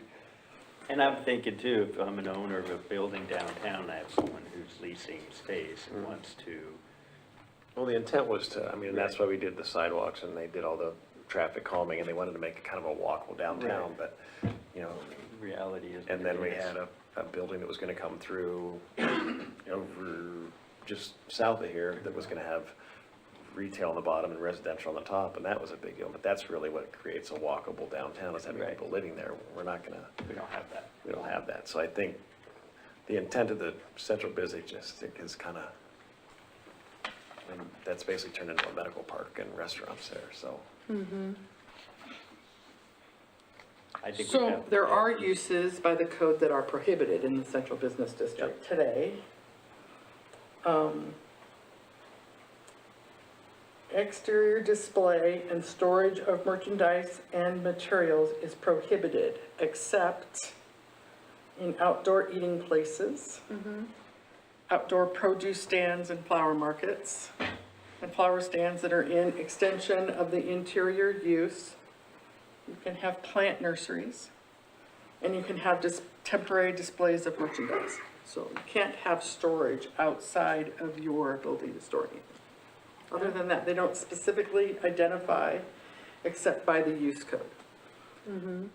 And I'm thinking too, if I'm an owner of a building downtown, I have someone who's leasing space and wants to, Well, the intent was to, I mean, that's why we did the sidewalks and they did all the traffic calming and they wanted to make it kind of a walkable downtown, but, you know, reality is. and then what we it is. had a building that was gonna come through over just south of here that was gonna have retail on the bottom and residential on the top, and that was a big deal, but that's really what creates a walkable downtown, is having Right. people living there. We're not gonna, We don't have that. we don't have that, so I think the intent of the central business district is kinda, and that's basically turned into a medical park and restaurants there, so. I think we So have. there are uses by the code that are prohibited in the Central Business District today. Exterior display and storage of merchandise and materials is prohibited, except in outdoor eating places, outdoor produce stands and flower markets, and flower stands that are in extension of the interior use. You can have plant nurseries, and you can have temporary displays of merchandise. So you can't have storage outside of your ability to store anything. Other than that, they don't specifically identify except by the use code.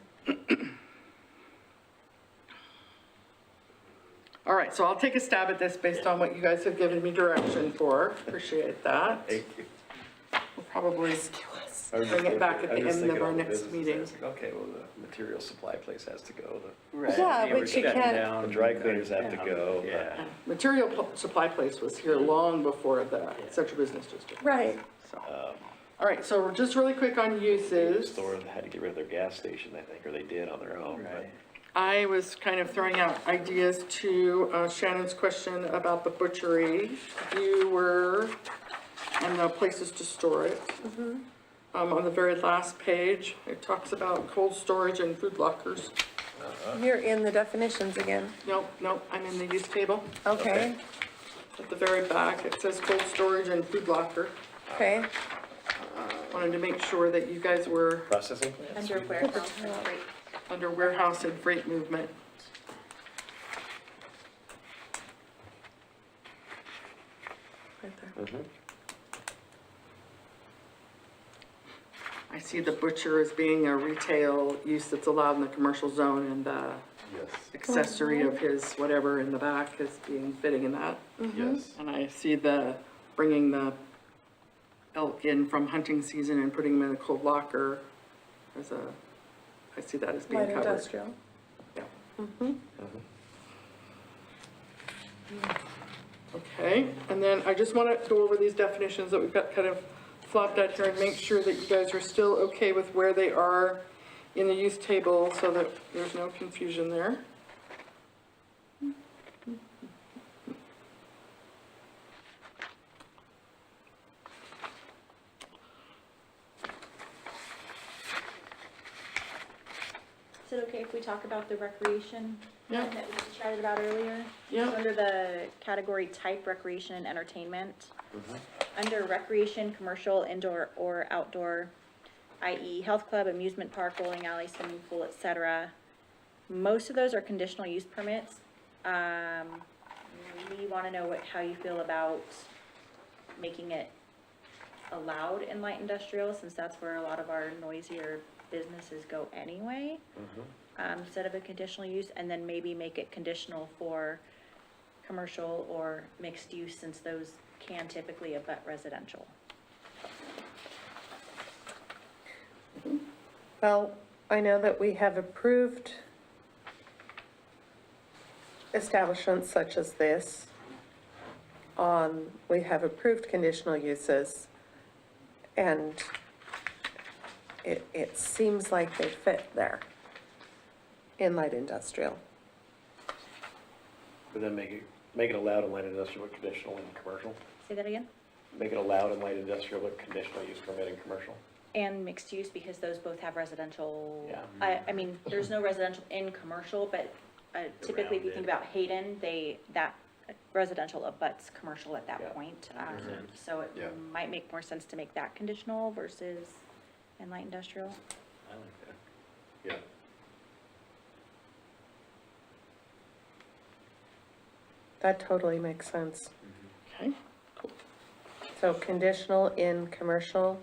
All right, so I'll take a stab at this based on what you guys have given me direction for. Appreciate that. Thank you. We'll probably I was bring it just back at looking- the I was end thinking of our all the next businesses, meeting. it's like, okay, well, the material supply place has to go, Right. Yeah, we're but you shutting can't- down The dry cleaners have to down. go, but- Yeah. Material supply place was here long before the Central Business District. Right. So, all right, so we're just really quick on uses. the store had to get rid of their gas station, I think, or they did on their own, but. Right. I was kind of throwing out ideas to Shannon's question about the butchery. You were, and the places to store it. On the very last page, it talks about cold storage and food lockers. You're in the definitions again. Nope, I'm in the use table. Okay, At the very back, it says cold storage and food locker. okay. Wanted to make sure that you guys were Processing plants? Under warehouse and freight. under warehouse and freight movement. Right there. Mhm. I see the butcher as being a retail use that's allowed in the commercial zone, and the Yes, accessory of his whatever in the back is being fitting in that. yes. And I see the, bringing the elk in from hunting season and putting them in a cold locker as a, I see that as being Light covered. industrial. Yeah. Okay, and then I just want to go over these definitions that we've got kind of flopped out here and make sure that you guys are still okay with where they are in the use table so that there's no confusion there. Is it okay if we talk about the recreation Yeah. one that we just chatted about earlier? Yeah. So under the category type, recreation and entertainment, under recreation, commercial, indoor or outdoor, i.e. health club, amusement park, bowling alley, swimming pool, etc. Most of those are conditional use permits. We wanna know how you feel about making it allowed in light industrial, since that's where a lot of our noisier businesses go anyway. Instead of a conditional use, and then maybe make it conditional for commercial or mixed use, since those can typically abut residential. Well, I know that we have approved establishments such as this. We have approved conditional uses. And it seems like they fit there in light industrial. But then make it allowed in light industrial, but conditional in commercial. Say that again? Make it allowed in light industrial, but conditional use permit in commercial. And mixed use, because those both have residential. Yeah. I mean, there's no residential in commercial, but typically if you think about Hayden, that residential abuts commercial at that Yeah. point. Mhm. So it Yeah. might make more sense to make that conditional versus in light industrial. I like that. Yeah. That totally makes sense. Okay. So conditional in commercial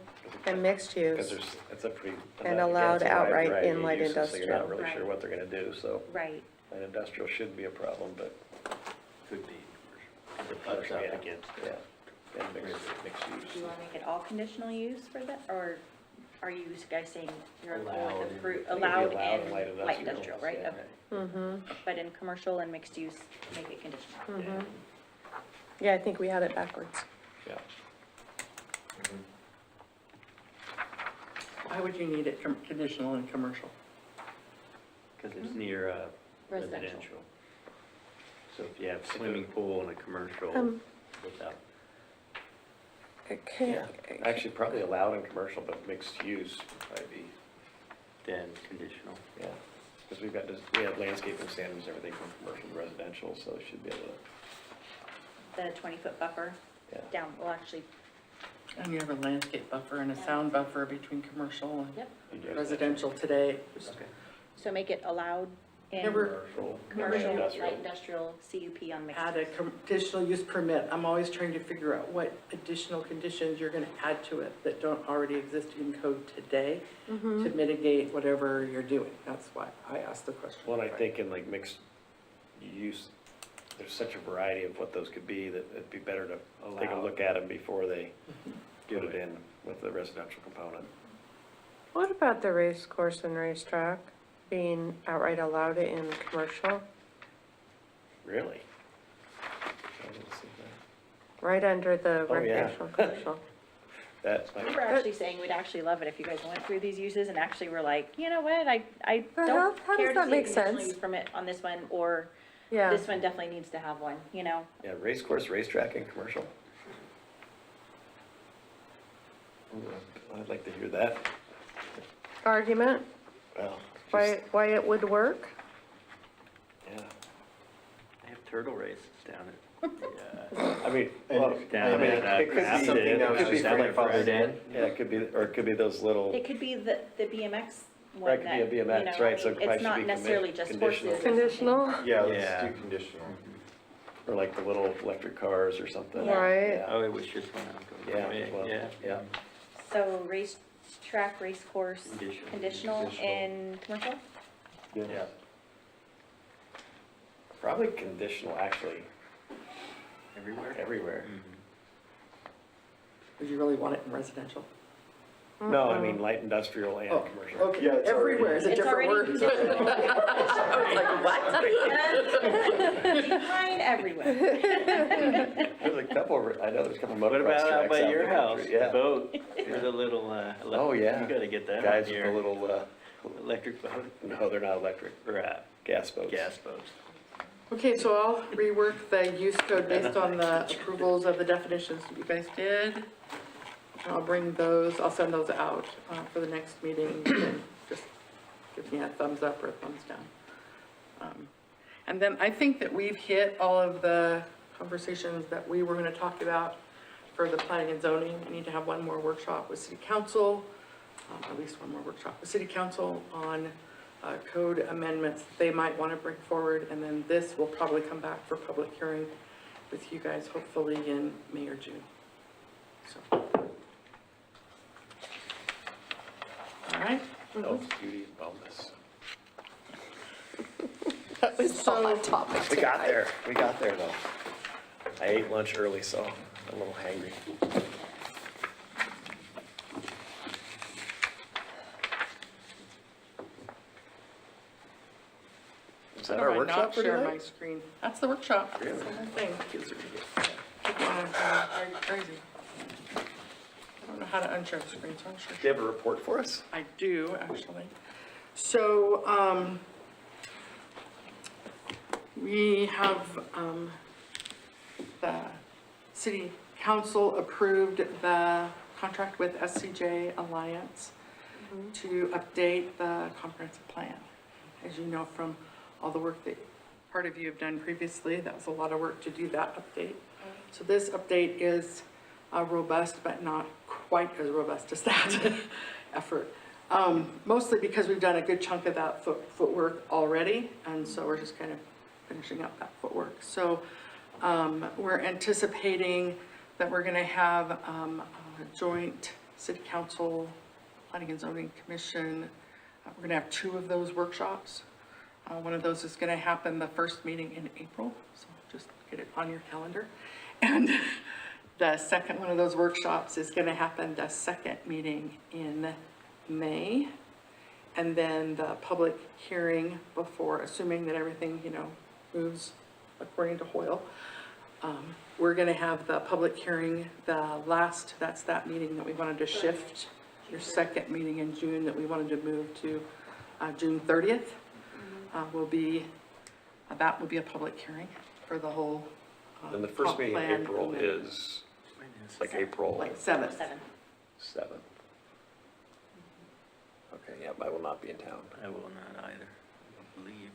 and mixed Because use. it's a pretty. And again, allowed it's a wide outright variety in of light uses, So you're not industrial. really sure Right. what they're gonna do, so Right. light industrial shouldn't be a problem, but, Could be. It butts up Yeah. against yeah. it. And mixed Do you use. want to make it all conditional use for that, or are you guys saying you're okay Allowed with the in- fruit, I think it'd be allowed allowed in in light light industrial, industrial, right? yeah. Okay. Mm-hmm, But in commercial and mixed use, make it conditional. mm-hmm. Yeah, I think we had it backwards. Yeah. Why would you need it conditional and commercial? Because it's near Residential. residential. So if you have swimming pool and a commercial Um, without, Okay. Actually, probably allowed in commercial, but mixed use would probably be, then conditional. yeah. Because we have landscaping standards, and everything from commercial to residential, so it should be able to, The 20-foot buffer yeah. down, well, actually, And you have a landscape buffer and a sound buffer between commercial and yep. residential today. Okay. So make it allowed in Never commercial, industrial. light industrial, CUP on mixed add a use. conditional use permit. I'm always trying to figure out what additional conditions you're gonna add to it that don't already exist in code today to mitigate whatever you're doing. That's why I asked the question. Well, and I think in like mixed use, there's such a variety of what those could be that it'd be better to take a Allowed. look at them before they get it in with the residential component. What about the race course and racetrack being outright allowed in commercial? Really? I didn't see that. Right under the Oh, yeah. recreational commercial. That, We might- were actually saying we'd actually love it if you guys went through these uses and actually were like, you know what, I The hell? don't How care does to that see a make conditional sense? use permit on this one, or Yeah, this one definitely needs to have one, you know? yeah, race course, racetrack and commercial. Ooh, I'd like to hear that. argument, Well, why it would work? yeah. They have turtle races down at, I mean, well, down I mean, at it could be, something that it was could be just grandfathered in. Yeah, it could be, or it could be those little, It could be the BMX one Right, that, could be a you BMX, know, right, so it probably it's not should be necessarily just conditional. horses. or something. Conditional? Yeah, Yeah. let's do conditional. or like the little electric cars or something. Yeah. Right. Yeah. oh, it was just when I was Yeah, going well, away, yeah. yeah. So racetrack, race course, conditional Conditional. in commercial? Yeah. Probably conditional, actually, Everywhere? everywhere. Would you really want it in residential? No, I mean light industrial and Oh, commercial. Okay, Yeah, it's everywhere is a It's different already word. conditional. I was like, what? Define everywhere. There's a couple, I know there's a couple What motocross about out tracks by out your in the house, country, the yeah. boat, with a little, Oh, yeah. You gotta get that Guys on with a your little, electric boat, no, they're not electric, or gas boats. gas boats. Okay, so I'll rework the use code based on the approvals of the definitions that you guys did. And I'll bring those, I'll send those out for the next meeting, and just give me a thumbs up or a thumbs down. And then I think that we've hit all of the conversations that we were gonna talk about for the planning and zoning. We need to have one more workshop with city council, at least one more workshop with city council on code amendments they might want to bring forward, and then this will probably come back for public hearing with you guys hopefully in May or June. So. All right, Health, beauty, and wellness. That was on my topic We got there though. I ate lunch early, so I'm a little hangry. Is that how our do I workshop not for share my tonight? screen? That's the workshop. That's the whole thing. Keep on going crazy. I don't know how how to unshare the screen, so I'm sure. Do you have a report for us? I do, actually. So, we have, the city council approved the contract with SCJ Alliance to update the comprehensive plan. As you know from all the work that part of you have done previously, that was a lot of work to do that update. So this update is robust, but not quite as robust as that effort. Mostly because we've done a good chunk of that footwork already, and so we're just kind of finishing up that footwork. So we're anticipating that we're gonna have a joint city council, planning and zoning commission. We're gonna have 2 of those workshops. One of those is gonna happen the first meeting in April, so just get it on your calendar. And the second one of those workshops is gonna happen the second meeting in May. And then the public hearing before, assuming that everything, moves according to Hoyle. We're gonna have the public hearing, that's that meeting that we wanted to shift. Your second meeting in June that we wanted to move to June 30th that will be a public hearing for the whole And the first comp meeting in plan April amendment. is like April Like 7th. 7th. Okay, yeah, I will not be in town. I will not either, I believe.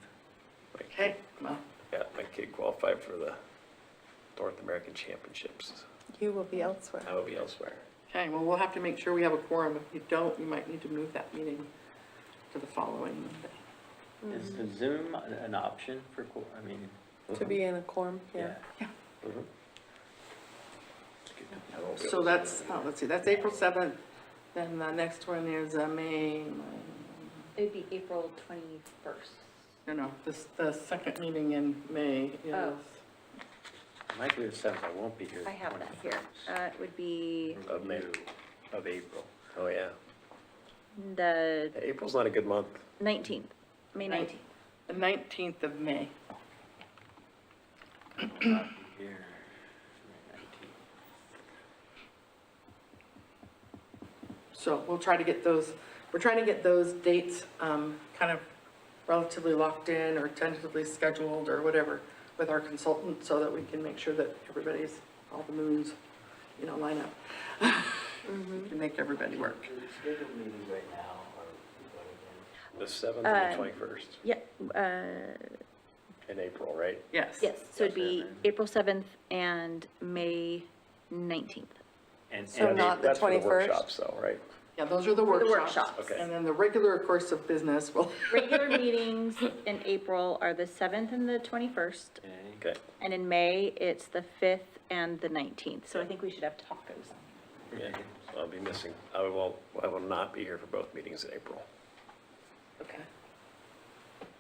Okay, well, Yeah, my kid qualified for the North American Championships. You will be elsewhere. I will be elsewhere. okay, well, we'll have to make sure we have a quorum. If you don't, you might need to move that meeting to the following Monday. Is the Zoom an option for, I mean, To be in a quorum, yeah. Mhm. I won't be So able to- that's, let's see, that's April 7th. Then the next one is May, It would be April 21st. no, the second meeting in May is, Oh. might be the 7th, I won't be here. I have that here. It would be Of May. Of April. Oh, yeah. the April's not a good month. 19th, May 19th. the 19th of May. I'll not be here. May 19th. So we're trying to get those dates kind of relatively locked in or tentatively scheduled or whatever with our consultant so that we can make sure that everybody's, all the moons, line up. We can make everybody work. The scheduled meetings right now are, what again? The 7th and the 21st Yeah, in April, right? Yes. yes, so it'd be Seven. April 7th and May 19th. And So and not the That's for 21st? workshops though, right? Yeah, those are the For the workshops. workshops. Okay. And then the regular course of business will, Regular meetings in April are the 7th and the 21st, Okay. Okay. and in May, it's the 5th and the 19th. So I think we should have tacos. Yeah, so I'll be missing, I will not be here for both meetings in April. okay.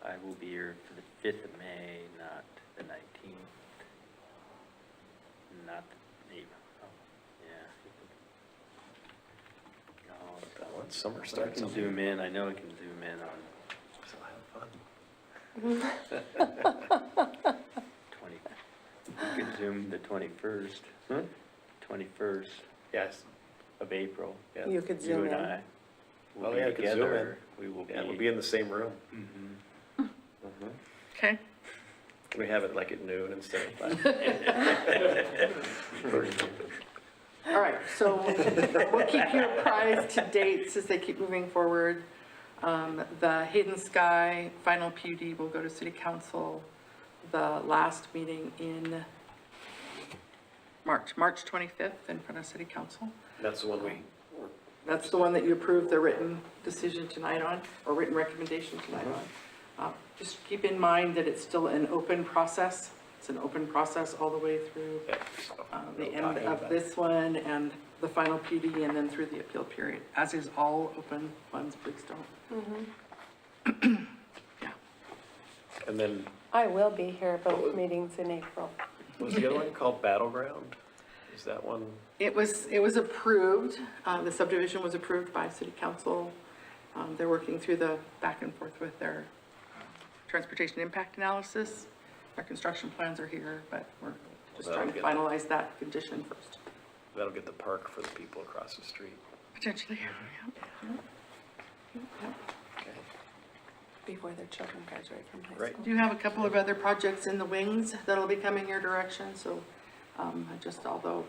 I will be here for the 5th of May, not the 19th. Not the 8th. Oh, yeah. No, That one, summer but I starts. can zoom in, I know I can zoom in on So have fun. 20. You could zoom the 21st, Hmm? 21st Yes, of April. yeah. You could You zoom and in. I Oh, will yeah, be I could zoom together. We will be. Yeah, we'll be in the same room. Mhm. Mhm. Okay. Can we have it like at noon instead of 5? All right, so we'll keep you apprised to dates as they keep moving forward. The Hayden Sky final PUD will go to city council, the last meeting in March 25th in front of city council. That's the one we, That's the one that you approved the written decision tonight on, or written recommendation tonight on. Just keep in mind that it's still an open process. It's an open process all the way through yeah, so the we're end talking of about- this one and the final PD and then through the appeal period, as is all open ones, please don't. And then, I will be here both meetings in April. was the other one called Battleground? Is that one? It was approved, the subdivision was approved by city council. They're working through the back and forth with their transportation impact analysis. Our construction plans are here, but we're just Well, trying to that'll finalize that condition first. That'll get the park for the people across the street. potentially. Before their children graduate from high Right. school. Do have a couple of other projects in the wings that'll be coming your direction, so, although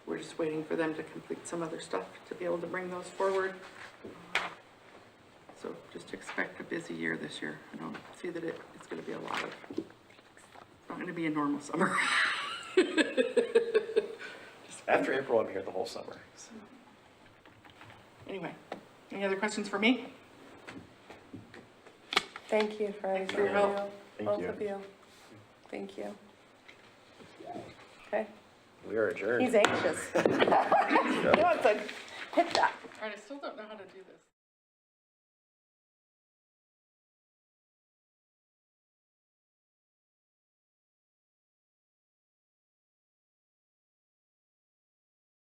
we're just waiting for them to complete some other stuff to be able to bring those forward. So just expect a busy year this year. I don't see that it's gonna be a lot of, it's not gonna be a normal summer. After April, I'm here the whole summer. Anyway, any other questions for me? Thank you for Thanks for your help. both of you. Thank you. Okay, We are adjourned. he's anxious. He wants to hit that. All right, I still don't know how to do this.